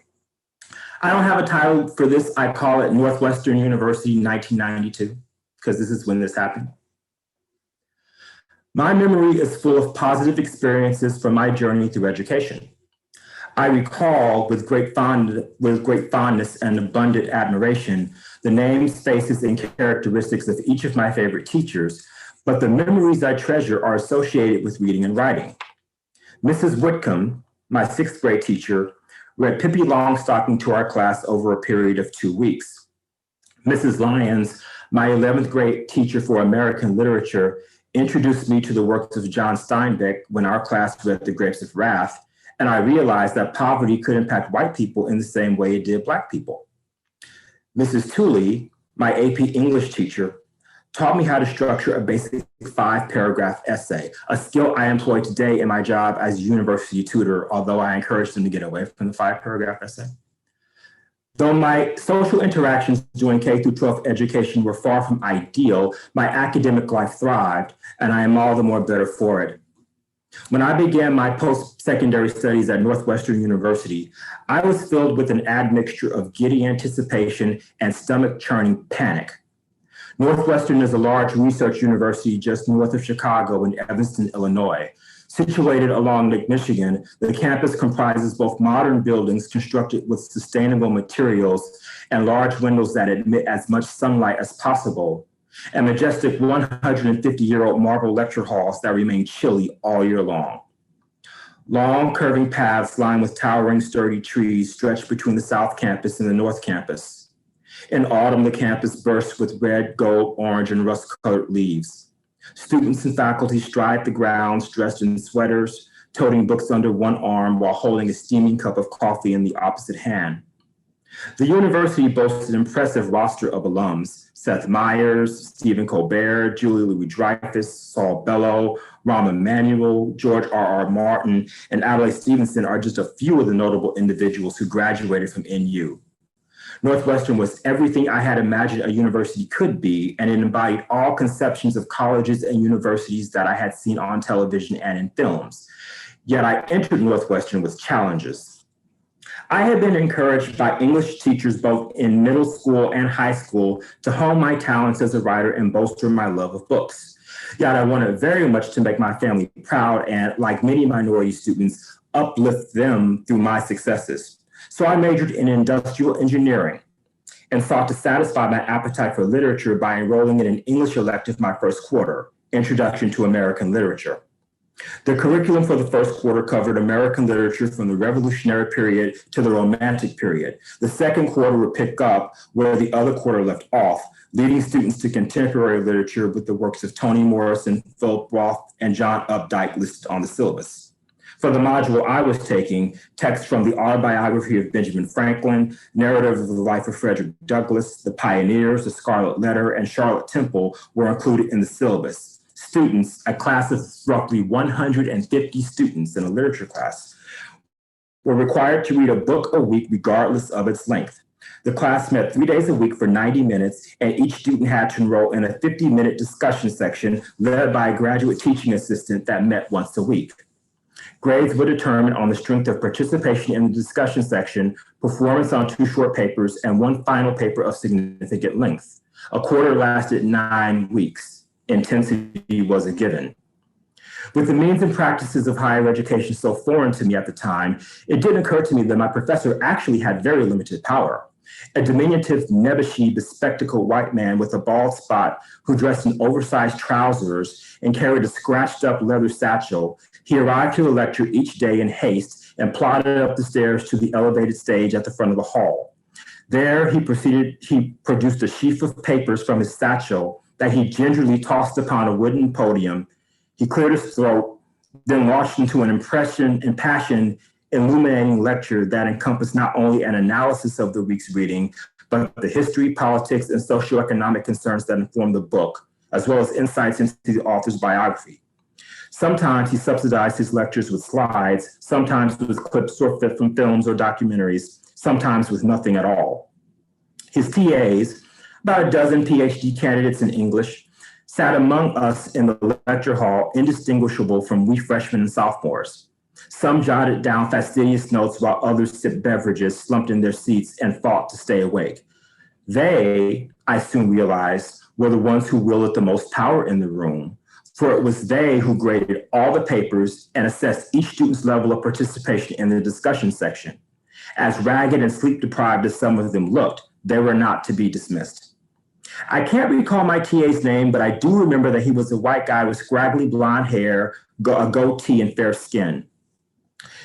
I don't have a title for this. I call it Northwestern University 1992, because this is when this happened. My memory is full of positive experiences from my journey through education. I recall with great fondness and abundant admiration the names, faces, and characteristics of each of my favorite teachers, but the memories I treasure are associated with reading and writing. Mrs. Whitcomb, my 6th grade teacher, read Pippi Longstocking to our class over a period of 2 weeks. Mrs. Lyons, my 11th grade teacher for American literature, introduced me to the works of John Steinbeck when our class read The Grapes of Wrath, and I realized that poverty could impact white people in the same way it did Black people. Mrs. Tooley, my AP English teacher, taught me how to structure a basic 5-paragraph essay, a skill I employ today in my job as a university tutor, although I encourage them to get away from the 5-paragraph essay. Though my social interactions during K through 12 education were far from ideal, my academic life thrived, and I am all the more better for it. When I began my post-secondary studies at Northwestern University, I was filled with an admixture of giddy anticipation and stomach-churning panic. Northwestern is a large research university just north of Chicago in Evanston, Illinois. Situated along Lake Michigan, the campus comprises both modern buildings constructed with sustainable materials and large windows that admit as much sunlight as possible, and majestic 150-year-old marble lecture halls that remain chilly all year long. Long curving paths lined with towering sturdy trees stretch between the South Campus and the North Campus. In autumn, the campus bursts with red, gold, orange, and rust-colored leaves. Students and faculty stride the grounds dressed in sweaters, toting books under one arm while holding a steaming cup of coffee in the opposite hand. The university boasts an impressive roster of alums. Seth Meyers, Stephen Colbert, Julie Louis-Dreyfus, Saul Bellow, Rahm Emanuel, George R.R. Martin, and Adlai Stevenson are just a few of the notable individuals who graduated from NU. Northwestern was everything I had imagined a university could be, and it embodied all conceptions of colleges and universities that I had seen on television and in films. Yet I entered Northwestern with challenges. I had been encouraged by English teachers both in middle school and high school to hone my talents as a writer and bolster my love of books. Yet I wanted very much to make my family proud and, like many minority students, uplift them through my successes. So I majored in industrial engineering. and sought to satisfy my appetite for literature by enrolling in an English elective my first quarter, Introduction to American Literature. The curriculum for the first quarter covered American literature from the Revolutionary period to the Romantic period. The second quarter would pick up where the other quarter left off, leading students to contemporary literature with the works of Toni Morrison, Philip Roth, and John Updike listed on the syllabus. For the module I was taking, texts from the autobiography of Benjamin Franklin, narrative of the life of Frederick Douglass, the Pioneers, the Scarlet Letter, and Charlotte Temple were included in the syllabus. Students, a class of roughly 150 students in a literature class, were required to read a book a week regardless of its length. The class met 3 days a week for 90 minutes, and each student had to enroll in a 50-minute discussion section led by a graduate teaching assistant that met once a week. Grades were determined on the strength of participation in the discussion section, performance on 2 short papers, and 1 final paper of significant length. A quarter lasted 9 weeks. Intensity was a given. With the means and practices of higher education so foreign to me at the time, it didn't occur to me that my professor actually had very limited power. A diminutive, nebbishy, bespectacled white man with a bald spot who dressed in oversized trousers and carried a scratched up leather satchel, he arrived to the lecture each day in haste and plodded up the stairs to the elevated stage at the front of the hall. There he produced a sheaf of papers from his satchel that he gingerly tossed upon a wooden podium. He cleared his throat, then launched into an impassioned, illuminating lecture that encompassed not only an analysis of the week's reading, but the history, politics, and socioeconomic concerns that inform the book, as well as insights into the author's biography. Sometimes he subsidized his lectures with slides, sometimes with clips sourced from films or documentaries, sometimes with nothing at all. His TAs, about a dozen PhD candidates in English, sat among us in the lecture hall, indistinguishable from we freshmen and sophomores. Some jotted down fastidious notes while others sipped beverages, slumped in their seats, and fought to stay awake. They, I soon realized, were the ones who wielded the most power in the room, for it was they who graded all the papers and assessed each student's level of participation in the discussion section. As ragged and sleep-deprived as some of them looked, they were not to be dismissed. I can't recall my TA's name, but I do remember that he was a white guy with scraggly blonde hair, a goatee, and fair skin.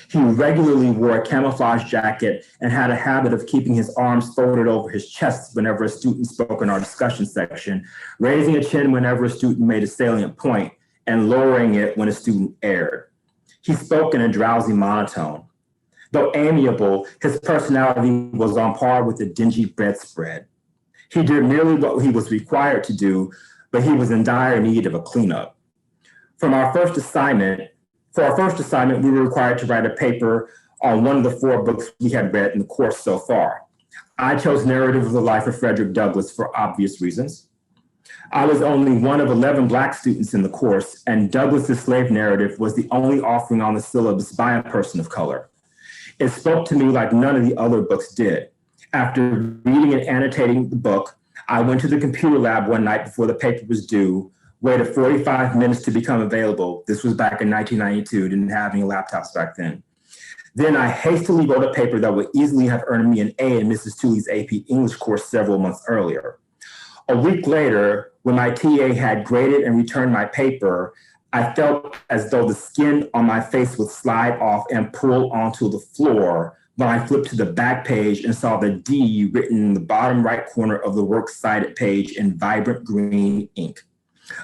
He regularly wore a camouflage jacket and had a habit of keeping his arms folded over his chest whenever a student spoke in our discussion section, raising a chin whenever a student made a salient point, and lowering it when a student erred. He spoke in a drowsy monotone. Though amiable, his personality was on par with a dingy bedspread. He did merely what he was required to do, but he was in dire need of a cleanup. For our first assignment, we were required to write a paper on one of the 4 books we had read in the course so far. I chose Narrative of the Life of Frederick Douglass for obvious reasons. I was only one of 11 Black students in the course, and Douglass's slave narrative was the only offering on the syllabus by a person of color. It spoke to me like none of the other books did. After reading and annotating the book, I went to the computer lab one night before the paper was due, waited 45 minutes to become available. This was back in 1992, didn't have any laptops back then. Then I hastily wrote a paper that would easily have earned me an A in Mrs. Tooley's AP English course several months earlier. A week later, when my TA had graded and returned my paper, I felt as though the skin on my face would slide off and pull onto the floor when I flipped to the back page and saw the D written in the bottom right corner of the works cited page in vibrant green ink.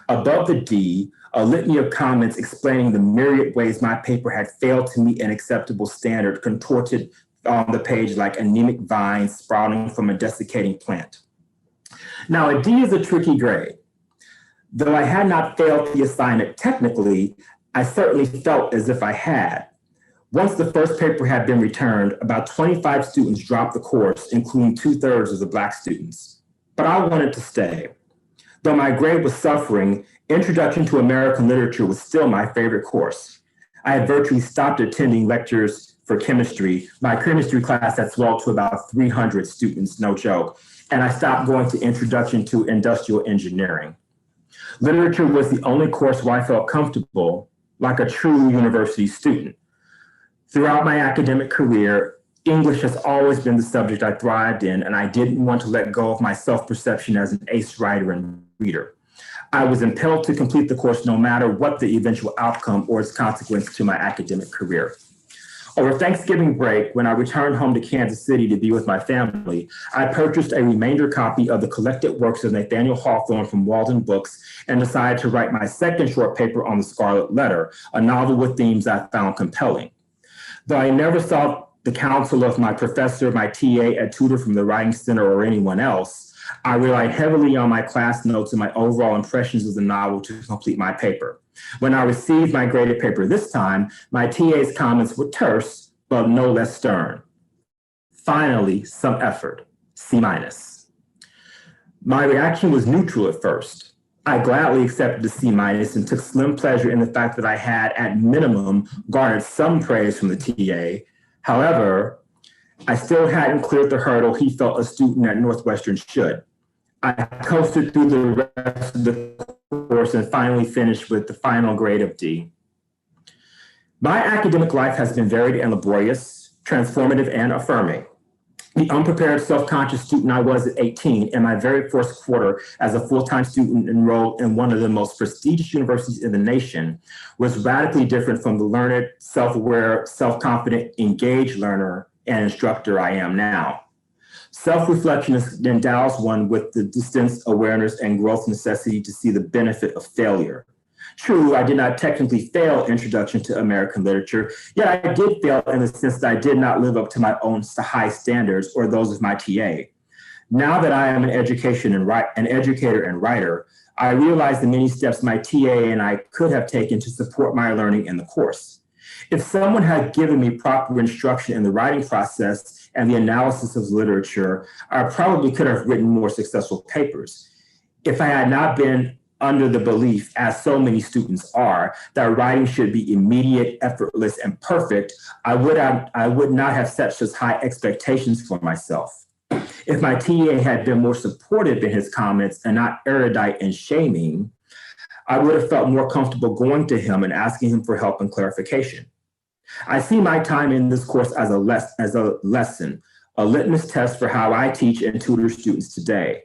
Above the D, a litany of comments explaining the myriad ways my paper had failed to meet an acceptable standard contorted on the page like anemic vines sprouting from a desiccating plant. Now, a D is a tricky grade. Though I had not failed the assignment technically, I certainly felt as if I had. Once the first paper had been returned, about 25 students dropped the course, including 2/3 of the Black students. But I wanted to stay. Though my grade was suffering, Introduction to American Literature was still my favorite course. I had virtually stopped attending lectures for chemistry. My chemistry class had swelled to about 300 students, no joke, and I stopped going to Introduction to Industrial Engineering. Literature was the only course where I felt comfortable, like a true university student. Throughout my academic career, English has always been the subject I thrived in, and I didn't want to let go of my self-perception as an ace writer and reader. I was impelled to complete the course no matter what the eventual outcome or its consequence to my academic career. Over Thanksgiving break, when I returned home to Kansas City to be with my family, I purchased a remainder copy of the collected works of Nathaniel Hawthorne from Walden Books and decided to write my second short paper on the Scarlet Letter, a novel with themes I found compelling. Though I never sought the counsel of my professor, my TA, a tutor from the Writing Center, or anyone else, I relied heavily on my class notes and my overall impressions of the novel to complete my paper. When I received my graded paper this time, my TA's comments were terse, but no less stern. Finally, some effort, C-. My reaction was neutral at first. I gladly accepted the C- and took slim pleasure in the fact that I had, at minimum, garnered some praise from the TA. However, I still hadn't cleared the hurdle he felt a student at Northwestern should. I coasted through the rest of the course and finally finished with the final grade of D. My academic life has been varied and laborious, transformative and affirming. The unprepared, self-conscious student I was at 18 in my very first quarter as a full-time student enrolled in one of the most prestigious universities in the nation was radically different from the learned, self-aware, self-confident, engaged learner and instructor I am now. Self-reflection endows one with the distance, awareness, and growth necessity to see the benefit of failure. True, I did not technically fail Introduction to American Literature, yet I did fail in the sense that I did not live up to my own high standards or those of my TA. Now that I am an educator and writer, I realize the many steps my TA and I could have taken to support my learning in the course. If someone had given me proper instruction in the writing process and the analysis of literature, I probably could have written more successful papers. If I had not been under the belief, as so many students are, that writing should be immediate, effortless, and perfect, I would not have set such high expectations for myself. If my TA had been more supportive in his comments and not erudite and shaming, I would have felt more comfortable going to him and asking him for help and clarification. I see my time in this course as a lesson, a litmus test for how I teach and tutor students today.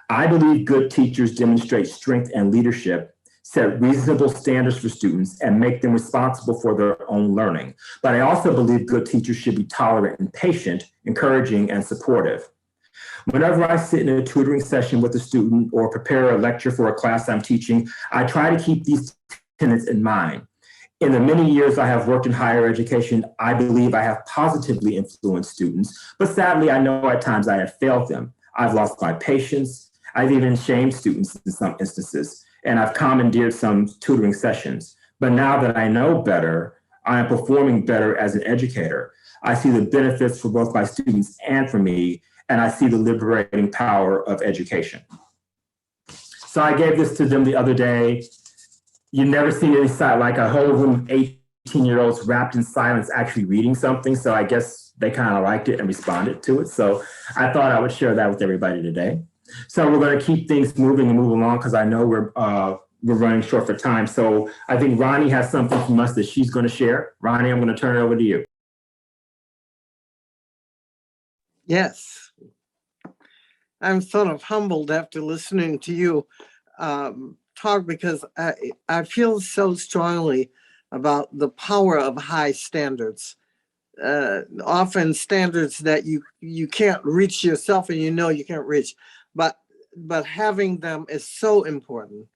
I believe good teachers demonstrate strength and leadership, set reasonable standards for students, and make them responsible for their own learning. But I also believe good teachers should be tolerant and patient, encouraging, and supportive. Whenever I sit in a tutoring session with a student or prepare a lecture for a class I'm teaching, I try to keep these tenets in mind. In the many years I have worked in higher education, I believe I have positively influenced students, but sadly, I know at times I have failed them. I've lost my patience. I've even shamed students in some instances, and I've commandeered some tutoring sessions. But now that I know better, I am performing better as an educator. I see the benefits for both my students and for me, and I see the liberating power of education. So I gave this to them the other day. You've never seen any sight like a whole room of 18-year-olds wrapped in silence actually reading something. So I guess they kind of liked it and responded to it. So I thought I would share that with everybody today. So we're going to keep things moving and move along because I know we're running short for time. So I think Ronnie has something from us that she's going to share. Ronnie, I'm going to turn it over to you. Yes. I'm sort of humbled after listening to you talk because I feel so strongly about the power of high standards. Often standards that you can't reach yourself and you know you can't reach, but having them is so important.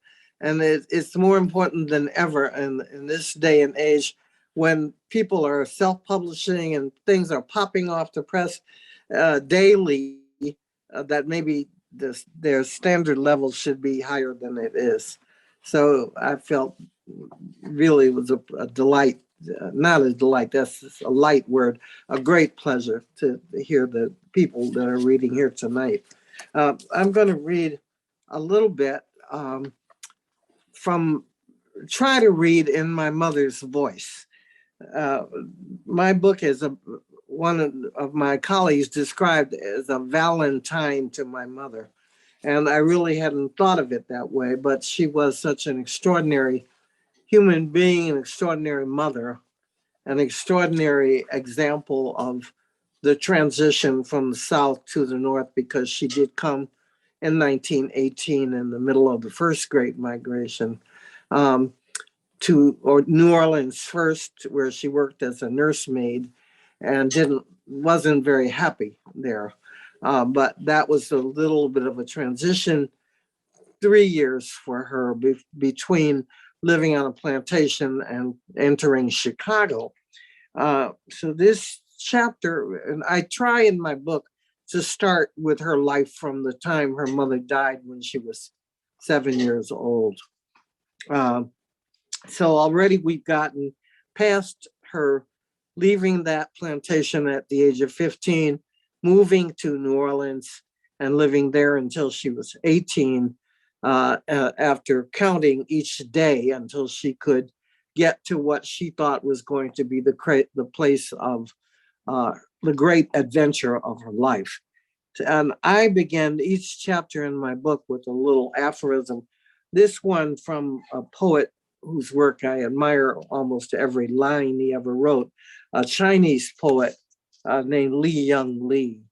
And it's more important than ever in this day and age when people are self-publishing and things are popping off the press daily, that maybe their standard level should be higher than it is. So I felt really it was a delight, not a delight, that's a light word, a great pleasure to hear the people that are reading here tonight. I'm going to read a little bit try to read in my mother's voice. My book is one of my colleagues described as a Valentine to my mother. And I really hadn't thought of it that way, but she was such an extraordinary human being, an extraordinary mother, an extraordinary example of the transition from the South to the North, because she did come in 1918 in the middle of the first Great Migration to New Orleans first, where she worked as a nursemaid and wasn't very happy there. But that was a little bit of a transition, 3 years for her between living on a plantation and entering Chicago. So this chapter, and I try in my book to start with her life from the time her mother died when she was 7 years old. So already we've gotten past her leaving that plantation at the age of 15, moving to New Orleans and living there until she was 18, after counting each day until she could get to what she thought was going to be the place of the great adventure of her life. And I began each chapter in my book with a little aphorism. This one from a poet whose work I admire almost every line he ever wrote, a Chinese poet named Li Young Lee,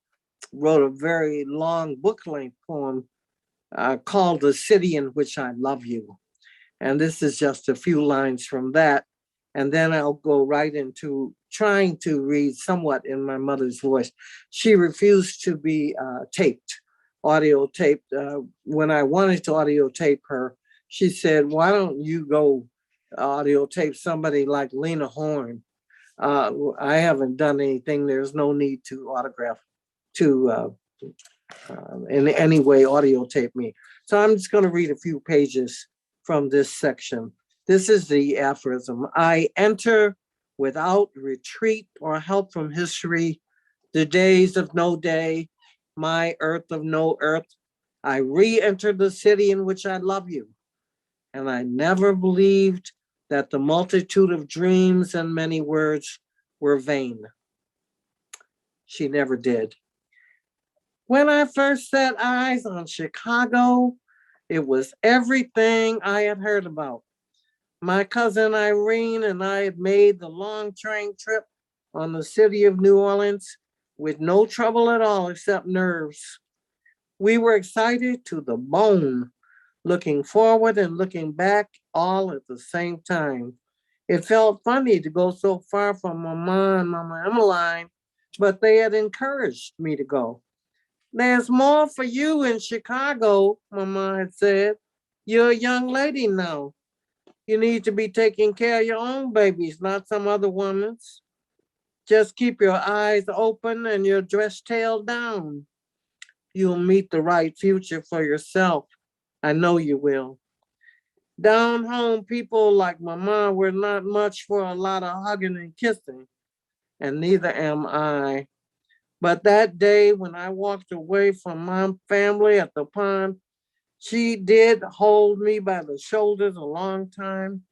wrote a very long book-length poem called The City in Which I Love You. And this is just a few lines from that. And then I'll go right into trying to read somewhat in my mother's voice. She refused to be audio taped. When I wanted to audio tape her, she said, why don't you go audio tape somebody like Lena Horne? I haven't done anything. There's no need to autograph, to in any way audio tape me. So I'm just going to read a few pages from this section. This is the aphorism. I enter without retreat or help from history, the days of no day, my earth of no earth. I re-enter the city in which I love you. And I never believed that the multitude of dreams and many words were vain. She never did. When I first set eyes on Chicago, it was everything I had heard about. My cousin Irene and I had made the long train trip on the city of New Orleans with no trouble at all except nerves. We were excited to the bone, looking forward and looking back all at the same time. It felt funny to go so far from Mama and Mama Emmeline, but they had encouraged me to go. There's more for you in Chicago, Mama had said. You're a young lady now. You need to be taking care of your own babies, not some other woman's. Just keep your eyes open and your dress tail down. You'll meet the right future for yourself. I know you will. Down home, people like Mama were not much for a lot of hugging and kissing, and neither am I. But that day when I walked away from my family at the pond, she did hold me by the shoulders a long time.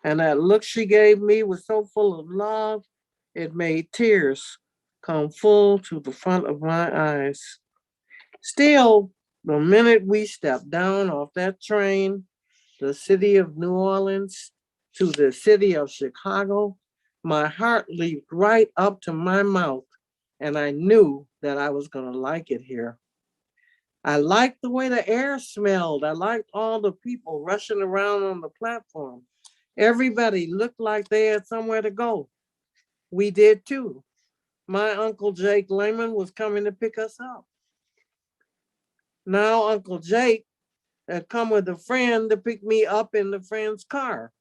And that look she gave me was so full of love, it made tears come full to the front of my eyes. Still, the minute we stepped down off that train, the city of New Orleans to the city of Chicago, my heart leaped right up to my mouth, and I knew that I was going to like it here. I liked the way the air smelled. I liked all the people rushing around on the platform. Everybody looked like they had somewhere to go. We did too. My Uncle Jake Lehman was coming to pick us up. Now Uncle Jake had come with a friend to pick me up in the friend's car.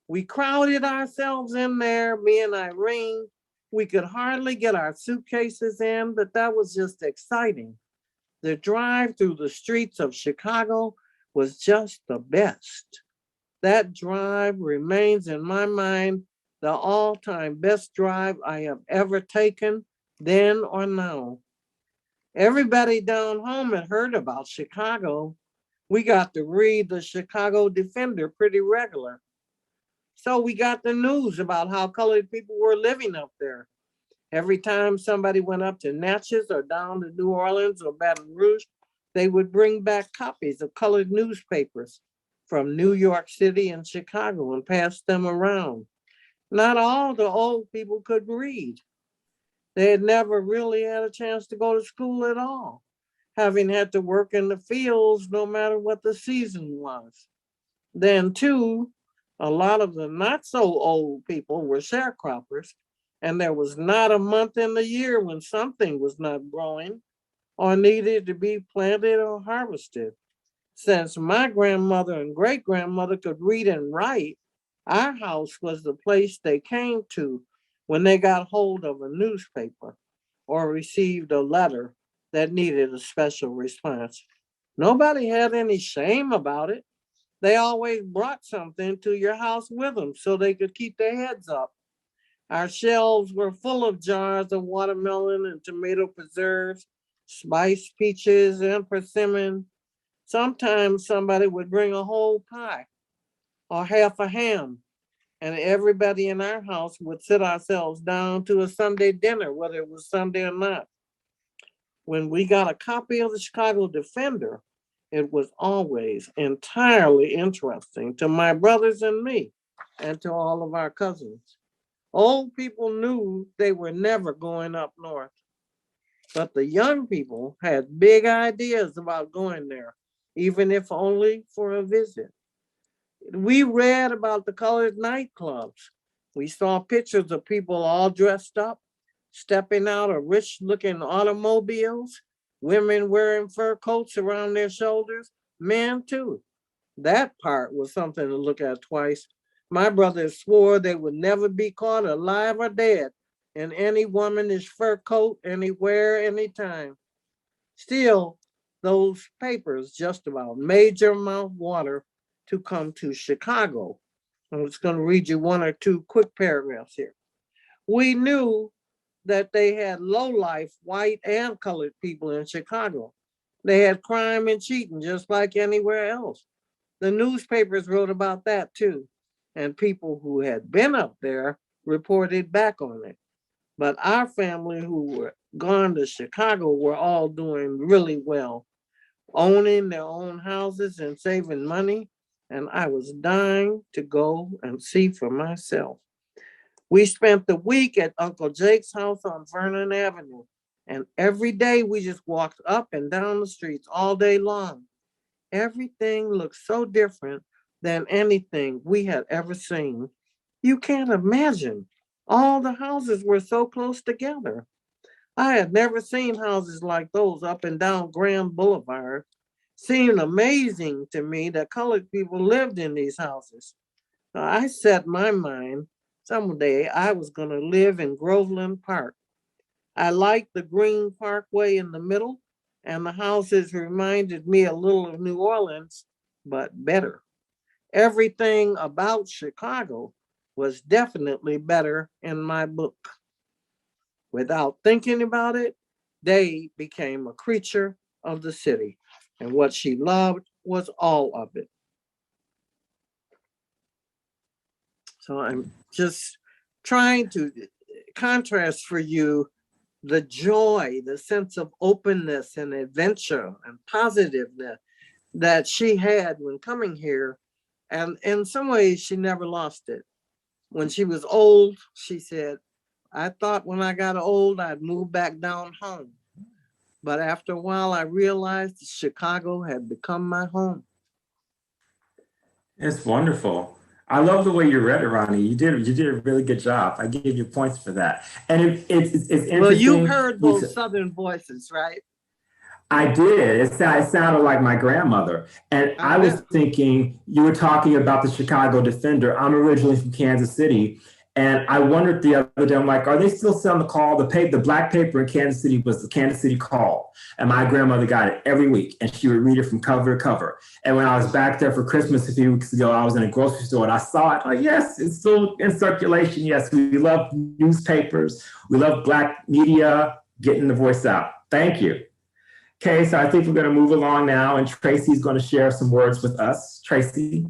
We crowded ourselves in there, me and Irene. We could hardly get our suitcases in, but that was just exciting. The drive through the streets of Chicago was just the best. That drive remains in my mind the all-time best drive I have ever taken, then or now. Everybody down home had heard about Chicago. We got to read the Chicago Defender pretty regular. So we got the news about how colored people were living up there. Every time somebody went up to Natchez or down to New Orleans or Baton Rouge, they would bring back copies of colored newspapers from New York City and Chicago and pass them around. Not all the old people could read. They had never really had a chance to go to school at all, having had to work in the fields no matter what the season was. Then, too, a lot of the not so old people were sharecroppers, and there was not a month in the year when something was not growing or needed to be planted or harvested. Since my grandmother and great grandmother could read and write, our house was the place they came to when they got hold of a newspaper or received a letter that needed a special response. Nobody had any shame about it. They always brought something to your house with them so they could keep their heads up. Our shelves were full of jars of watermelon and tomato preserves, spiced peaches and persimmon. Sometimes somebody would bring a whole pie or half a ham, and everybody in our house would sit ourselves down to a Sunday dinner, whether it was Sunday or not. When we got a copy of the Chicago Defender, it was always entirely interesting to my brothers and me, and to all of our cousins. Old people knew they were never going up north, but the young people had big ideas about going there, even if only for a visit. We read about the colored nightclubs. We saw pictures of people all dressed up, stepping out of rich looking automobiles, women wearing fur coats around their shoulders, men too. That part was something to look at twice. My brothers swore they would never be caught alive or dead in any womanish fur coat, anywhere, anytime. Still, those papers just about made your mouth water to come to Chicago. I'm just going to read you one or two quick paragraphs here. We knew that they had low-life white and colored people in Chicago. They had crime and cheating just like anywhere else. The newspapers wrote about that too, and people who had been up there reported back on it. But our family who were gone to Chicago were all doing really well, owning their own houses and saving money, and I was dying to go and see for myself. We spent the week at Uncle Jake's house on Vernon Avenue, and every day we just walked up and down the streets all day long. Everything looked so different than anything we had ever seen. You can't imagine. All the houses were so close together. I had never seen houses like those up and down Grand Boulevard. Seemed amazing to me that colored people lived in these houses. I set my mind someday I was going to live in Groveland Park. I liked the green parkway in the middle, and the houses reminded me a little of New Orleans, but better. Everything about Chicago was definitely better in my book. Without thinking about it, Day became a creature of the city, and what she loved was all of it. So I'm just trying to contrast for you the joy, the sense of openness and adventure and positiveness that she had when coming here. And in some ways, she never lost it. When she was old, she said, I thought when I got old, I'd move back down home. But after a while, I realized Chicago had become my home. It's wonderful. I love the way you read it, Ronnie. You did a really good job. I give you points for that. And it's interesting. Well, you heard those Southern voices, right? I did. It sounded like my grandmother. And I was thinking, you were talking about the Chicago Defender. I'm originally from Kansas City. And I wondered the other day, I'm like, are they still selling the Call? The black paper in Kansas City was the Kansas City Call. And my grandmother got it every week. And she would read it from cover to cover. And when I was back there for Christmas a few weeks ago, I was in a grocery store and I saw it. Like, yes, it's still in circulation. Yes, we love newspapers. We love black media getting the voice out. Thank you. Okay, so I think we're going to move along now, and Tracy's going to share some words with us. Tracy.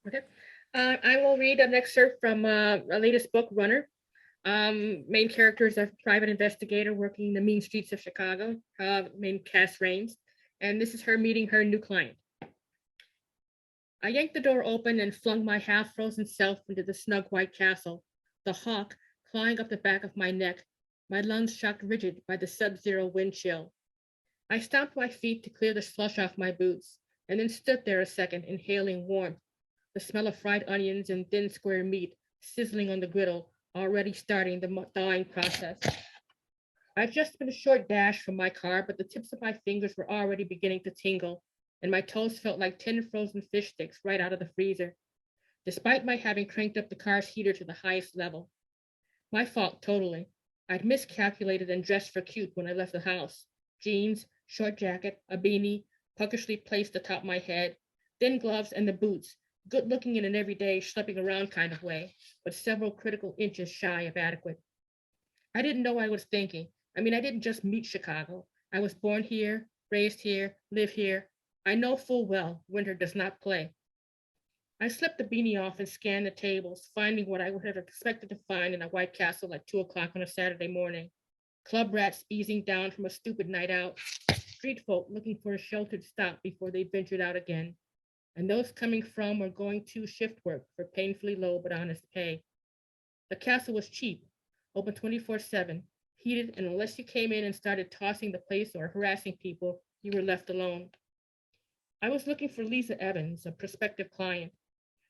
Okay. I will read an excerpt from our latest book, Runner. Main character is a private investigator working the mean streets of Chicago. Named Cass Rains, and this is her meeting her new client. I yanked the door open and flung my half-frozen self into the snug white castle, the hawk clawing up the back of my neck, my lungs shocked rigid by the sub-zero wind chill. I stomped my feet to clear the slush off my boots, and then stood there a second, inhaling warmth, the smell of fried onions and thin square meat sizzling on the griddle, already starting the thawing process. I'd just been a short dash from my car, but the tips of my fingers were already beginning to tingle, and my toes felt like 10 frozen fish sticks right out of the freezer, despite my having cranked up the car's heater to the highest level. My fault, totally. I'd miscalculated and dressed for cute when I left the house. Jeans, short jacket, a beanie, puckishly placed atop my head, thin gloves and the boots, good looking in an everyday schlepping around kind of way, but several critical inches shy of adequate. I didn't know what I was thinking. I didn't just meet Chicago. I was born here, raised here, live here. I know full well winter does not play. I slipped the beanie off and scanned the tables, finding what I would have expected to find in a White Castle at 2 o'clock on a Saturday morning. Club rats easing down from a stupid night out, street folk looking for a sheltered stop before they ventured out again, and those coming from or going to shift work for painfully low but honest pay. The castle was cheap, open 24/7, heated, and unless you came in and started tossing the place or harassing people, you were left alone. I was looking for Lisa Evans, a prospective client.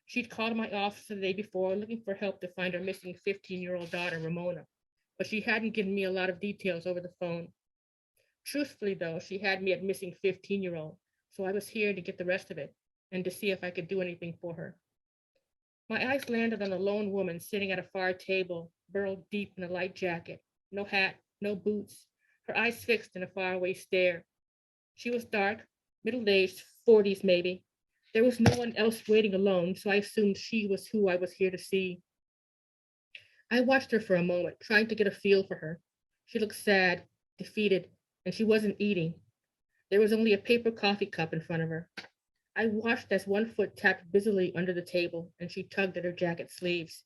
She'd called my office the day before looking for help to find her missing 15-year-old daughter, Ramona, but she hadn't given me a lot of details over the phone. Truthfully, though, she had me at missing 15-year-old, so I was here to get the rest of it and to see if I could do anything for her. My eyes landed on a lone woman sitting at a far table, burrowed deep in a light jacket, no hat, no boots, her eyes fixed in a faraway stare. She was dark, middle-aged, 40s maybe. There was no one else waiting alone, so I assumed she was who I was here to see. I watched her for a moment, trying to get a feel for her. She looked sad, defeated, and she wasn't eating. There was only a paper coffee cup in front of her. I watched as one foot tapped busily under the table, and she tugged at her jacket sleeves.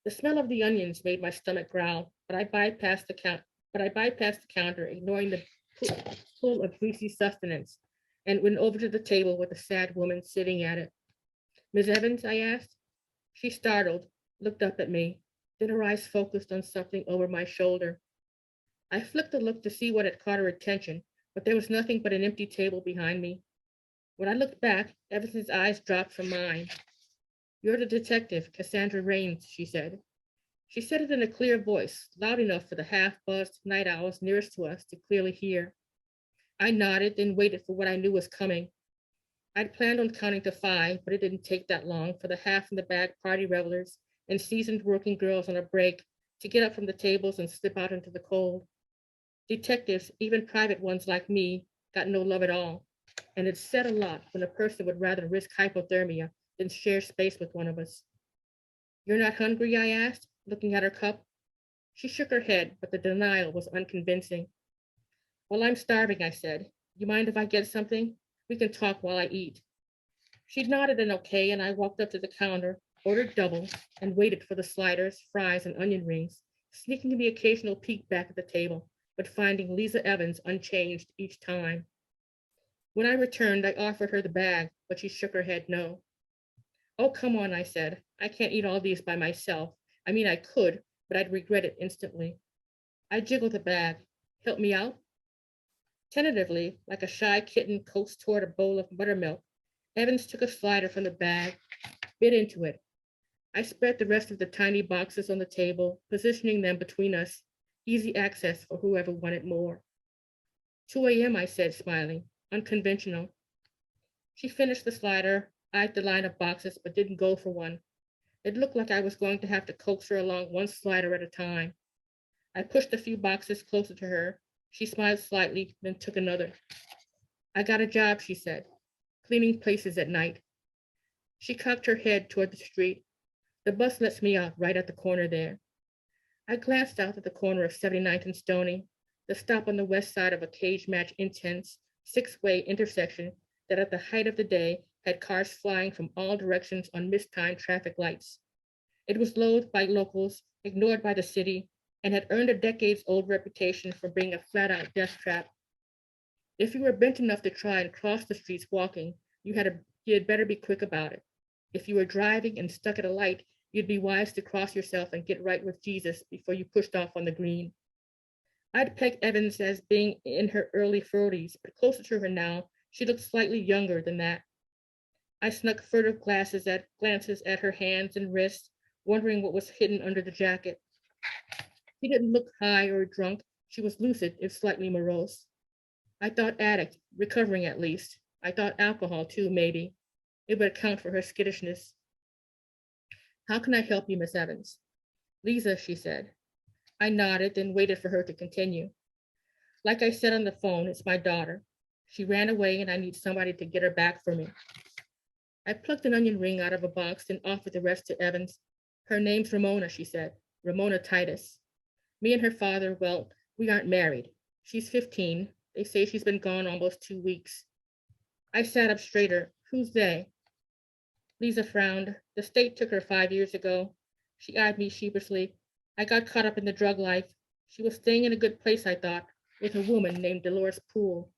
The smell of the onions made my stomach growl, but I bypassed the counter, ignoring the pool of greasy sustenance, and went over to the table with the sad woman sitting at it. "Miss Evans?" I asked. She startled, looked up at me, then her eyes focused on something over my shoulder. I flicked a look to see what had caught her attention, but there was nothing but an empty table behind me. When I looked back, Evans's eyes dropped from mine. "You're the detective, Cassandra Raines," she said. She said it in a clear voice, loud enough for the half-buzzed night owls nearest to us to clearly hear. I nodded, then waited for what I knew was coming. I'd planned on counting to 5, but it didn't take that long for the half-in-the-bag party revelers and seasoned working girls on a break to get up from the tables and slip out into the cold. Detectives, even private ones like me, got no love at all, and it said a lot when a person would rather risk hypothermia than share space with one of us. "You're not hungry?" I asked, looking at her cup. She shook her head, but the denial was unconvincing. "Well, I'm starving," I said. "You mind if I get something? We can talk while I eat." She nodded an okay, and I walked up to the counter, ordered doubles, and waited for the sliders, fries, and onion rings, sneaking the occasional peek back at the table, but finding Lisa Evans unchanged each time. When I returned, I offered her the bag, but she shook her head no. "Oh, come on," I said. "I can't eat all these by myself. I could, but I'd regret it instantly." I jiggled the bag. "Help me out?" Tentatively, like a shy kitten coaxed toward a bowl of buttermilk, Evans took a slider from the bag, bit into it. I spread the rest of the tiny boxes on the table, positioning them between us, easy access for whoever wanted more. 2 a.m., I said, smiling, unconventional. She finished the slider, eyed the line of boxes, but didn't go for one. It looked like I was going to have to coax her along one slider at a time. I pushed a few boxes closer to her. She smiled slightly, then took another. "I got a job," she said, "cleaning places at night." She cocked her head toward the street. "The bus lets me out right at the corner there." I glanced out at the corner of 79th and Stony, the stop on the west side of a cage-match intense, 6-way intersection that at the height of the day had cars flying from all directions on mistimed traffic lights. It was loathed by locals, ignored by the city, and had earned a decades-old reputation for being a flat-out death trap. If you were bent enough to try and cross the streets walking, you had You had better be quick about it. If you were driving and stuck at a light, you'd be wise to cross yourself and get right with Jesus before you pushed off on the green. I'd peg Evans as being in her early 40s, but closer to her now, she looked slightly younger than that. I snuck furtive glances at her hands and wrists, wondering what was hidden under the jacket. She didn't look high or drunk. She was lucid, if slightly morose. I thought addict, recovering at least. I thought alcohol too, maybe. It would account for her skittishness. How can I help you, Miss Evans? Lisa, she said. I nodded, then waited for her to continue. Like I said on the phone, it's my daughter. She ran away and I need somebody to get her back for me. I plucked an onion ring out of a box and offered the rest to Evans. Her name's Ramona, she said. Ramona Titus. Me and her father, well, we aren't married. She's 15. They say she's been gone almost 2 weeks. I sat up straighter. Who's they? Lisa frowned. The state took her 5 years ago. She eyed me sheepishly. I got caught up in the drug life. She was staying in a good place, I thought, with a woman named Dolores Poole.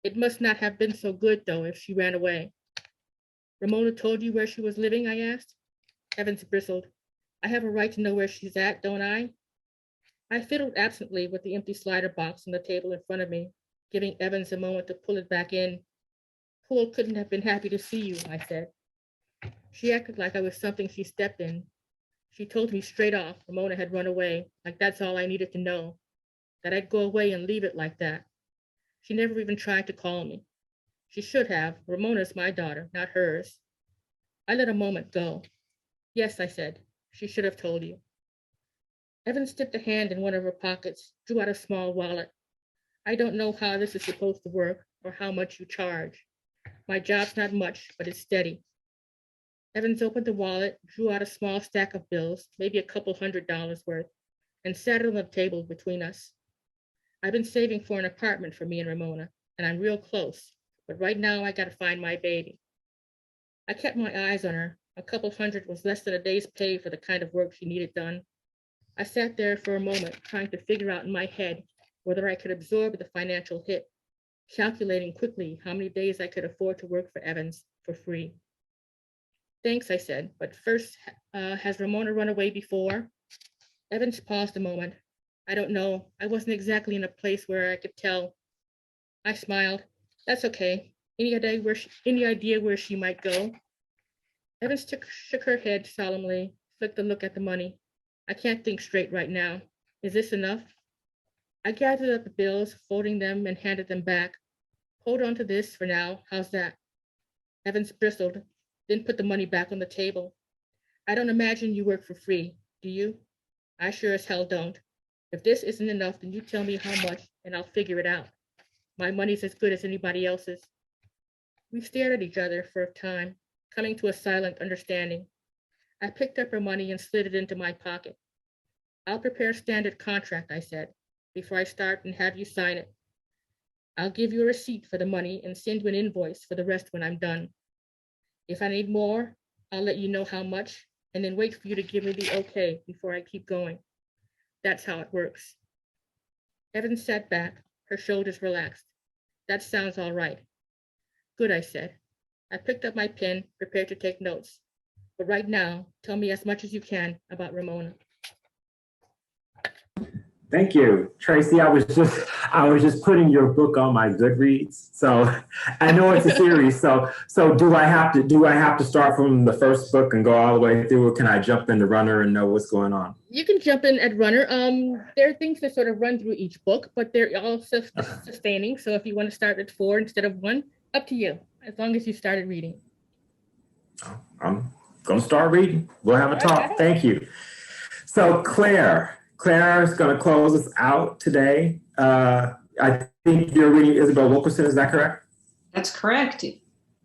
It must not have been so good, though, if she ran away. Ramona told you where she was living, I asked. Evans bristled. I have a right to know where she's at, don't I? I fiddled absently with the empty slider box on the table in front of me, giving Evans a moment to pull it back in. Poole couldn't have been happy to see you, I said. She acted like I was something she stepped in. She told me straight off Ramona had run away, like that's all I needed to know, that I'd go away and leave it like that. She never even tried to call me. She should have. Ramona's my daughter, not hers. I let a moment go. Yes, I said, she should have told you. Evans dipped a hand in one of her pockets, drew out a small wallet. I don't know how this is supposed to work or how much you charge. My job's not much, but it's steady. Evans opened the wallet, drew out a small stack of bills, maybe a couple $100 worth, and sat it on the table between us. I've been saving for an apartment for me and Ramona, and I'm real close, but right now I gotta find my baby. I kept my eyes on her. A couple hundred was less than a day's pay for the kind of work she needed done. I sat there for a moment, trying to figure out in my head whether I could absorb the financial hit, calculating quickly how many days I could afford to work for Evans for free. Thanks, I said, but first, has Ramona run away before? Evans paused a moment. I don't know. I wasn't exactly in a place where I could tell. I smiled. That's okay. Any idea where she might go? Evans shook her head solemnly, flicked a look at the money. I can't think straight right now. Is this enough? I gathered up the bills, folding them and handed them back. Hold on to this for now. How's that? Evans bristled, then put the money back on the table. I don't imagine you work for free, do you? I sure as hell don't. If this isn't enough, then you tell me how much and I'll figure it out. My money's as good as anybody else's. We stared at each other for a time, coming to a silent understanding. I picked up her money and slid it into my pocket. I'll prepare a standard contract, I said, before I start and have you sign it. I'll give you a receipt for the money and send you an invoice for the rest when I'm done. If I need more, I'll let you know how much and then wait for you to give me the okay before I keep going. That's how it works. Evans sat back, her shoulders relaxed. That sounds all right. Good, I said. I picked up my pen, prepared to take notes. But right now, tell me as much as you can about Ramona. Thank you, Tracy. I was just putting your book on my Goodreads, so I know it's a series. So do I have to start from the first book and go all the way through, or can I jump into Runner and know what's going on? You can jump in at Runner. There are things that sort of run through each book, but they're all self-sustaining. So if you want to start at 4 instead of 1, up to you. As long as you started reading. I'm gonna start reading. We'll have a talk. Thank you. So Claire is going to close us out today. I think you're reading Isabel Wilkerson, is that correct? That's correct.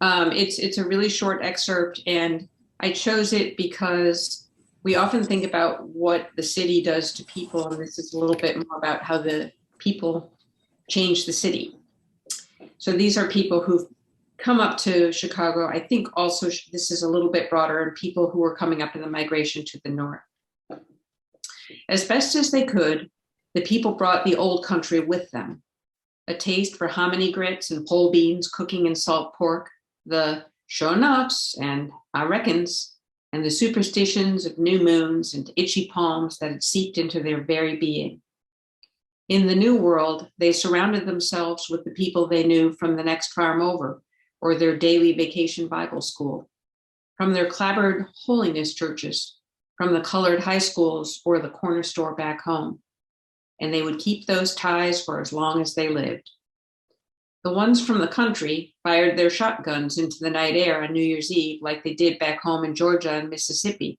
It's a really short excerpt, and I chose it because we often think about what the city does to people, and this is a little bit more about how the people change the city. So these are people who've come up to Chicago. I think also this is a little bit broader, and people who are coming up in the migration to the north. As best as they could, the people brought the old country with them, a taste for hominy grits and pole beans, cooking and salt pork, the sure enoughs and I reckons, and the superstitions of new moons and itchy palms that had seeped into their very being. In the New World, they surrounded themselves with the people they knew from the next farm over or their daily vacation Bible school, from their clabbered holiness churches, from the colored high schools or the corner store back home. And they would keep those ties for as long as they lived. The ones from the country fired their shotguns into the night air on New Year's Eve like they did back home in Georgia and Mississippi,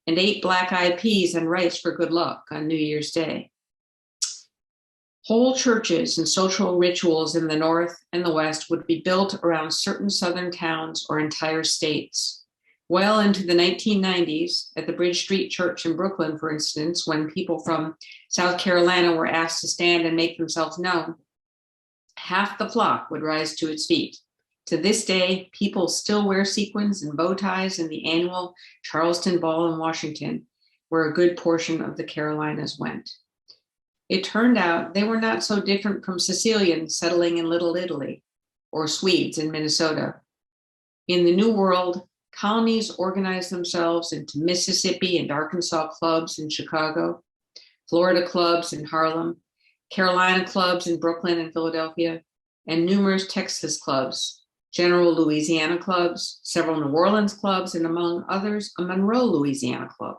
and ate black-eyed peas and rice for good luck on New Year's Day. Whole churches and social rituals in the North and the West would be built around certain Southern towns or entire states. Well into the 1990s, at the Bridge Street Church in Brooklyn, for instance, when people from South Carolina were asked to stand and make themselves known, half the flock would rise to its feet. To this day, people still wear sequins and bow ties in the annual Charleston Ball in Washington, where a good portion of the Carolinas went. It turned out they were not so different from Sicilians settling in Little Italy or Swedes in Minnesota. In the New World, colonies organized themselves into Mississippi and Arkansas clubs in Chicago, Florida clubs in Harlem, Carolina clubs in Brooklyn and Philadelphia, and numerous Texas clubs, General Louisiana clubs, several New Orleans clubs, and among others, a Monroe, Louisiana club,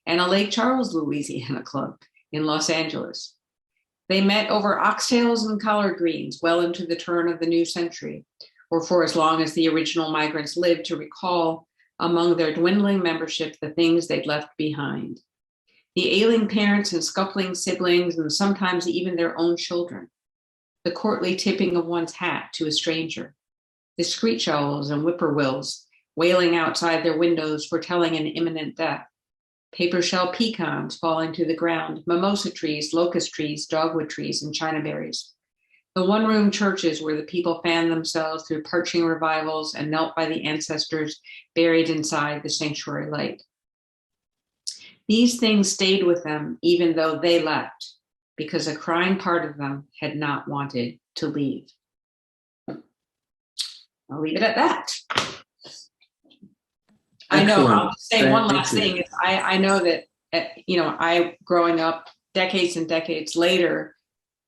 and a Lake Charles, Louisiana club in Los Angeles. They met over oxtails and collard greens well into the turn of the new century, or for as long as the original migrants lived to recall among their dwindling membership the things they'd left behind. The ailing parents and scuffling siblings, and sometimes even their own children. The courtly tipping of one's hat to a stranger. The screech owls and whippoorwills wailing outside their windows foretelling an imminent death. Paper shell pecans falling to the ground, mimosa trees, locust trees, dogwood trees, and china berries. The one-room churches where the people fanned themselves through parching revivals and knelt by the ancestors buried inside the sanctuary light. These things stayed with them even though they left, because a crying part of them had not wanted to leave. I'll leave it at that. I know, I'll just say one last thing. Is I know that, I growing up decades and decades later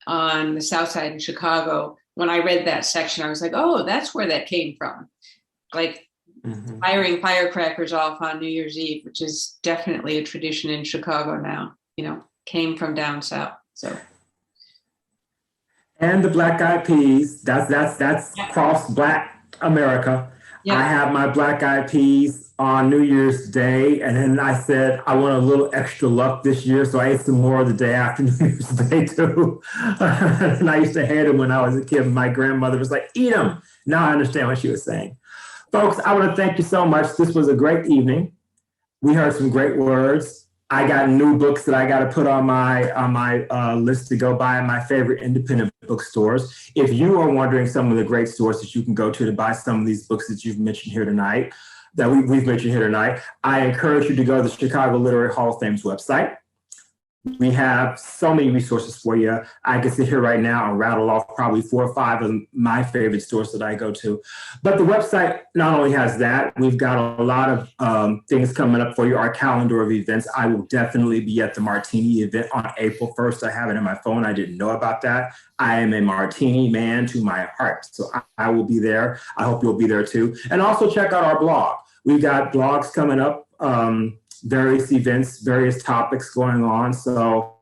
on the South Side in Chicago, when I read that section, I was like, oh, that's where that came from. Like, firing firecrackers off on New Year's Eve, which is definitely a tradition in Chicago now, came from down south. So, and the Black Eyed Peas, that's cross Black America. Yeah. I have my Black Eyed Peas on New Year's Day, and then I said I want a little extra luck this year, so I ate some more the day after New Year's Day too. And I used to hate them when I was a kid. My grandmother was like, "Eat them." Now I understand what she was saying. Folks, I want to thank you so much. This was a great evening. We heard some great words. I got new books that I got to put on my list to go buy in my favorite independent bookstores. If you are wondering some of the great stores that you can go to buy some of these books that you've mentioned here tonight, that we've mentioned here tonight, I encourage you to go to the Chicago Literary Hall of Fame's website. We have so many resources for you. I can sit here right now and rattle off probably 4 or 5 of my favorite stores that I go to. But the website not only has that, we've got a lot of things coming up for you, our calendar of events. I will definitely be at the Martini event on April 1st. I have it in my phone. I didn't know about that. I am a Martini man to my heart. So I will be there. I hope you'll be there too. And also check out our blog. We've got blogs coming up. Various events, various topics going on. So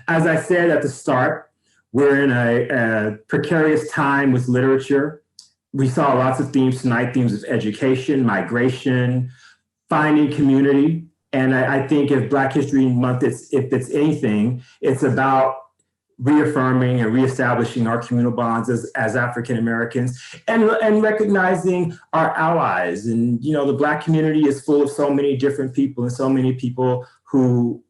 as I said at the start, we're in a precarious time with literature. We saw lots of themes tonight, themes of education, migration, finding community. And I think if Black History Month, if it's anything, it's about reaffirming and reestablishing our communal bonds as African Americans and recognizing our allies. And, the Black community is full of so many different people and so many people who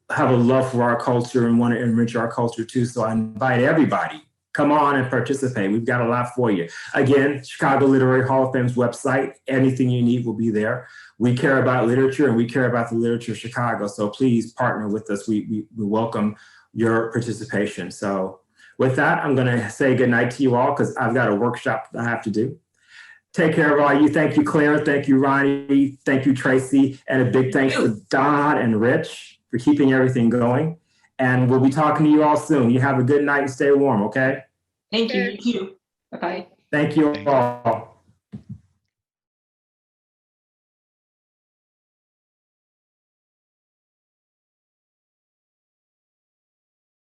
have a love for our culture and want to enrich our culture too. So I invite everybody, come on and participate. We've got a lot for you. Again, Chicago Literary Hall of Fame's website, anything you need will be there. We care about literature and we care about the literature of Chicago. So please partner with us. We welcome your participation. So with that, I'm going to say goodnight to you all because I've got a workshop that I have to do. Take care of all you. Thank you, Claire. Thank you, Ronnie. Thank you, Tracy. And a big thanks to Don and Rich for keeping everything going. And we'll be talking to you all soon. You have a good night and stay warm, okay? Thank you. You too. Bye-bye. Thank you all.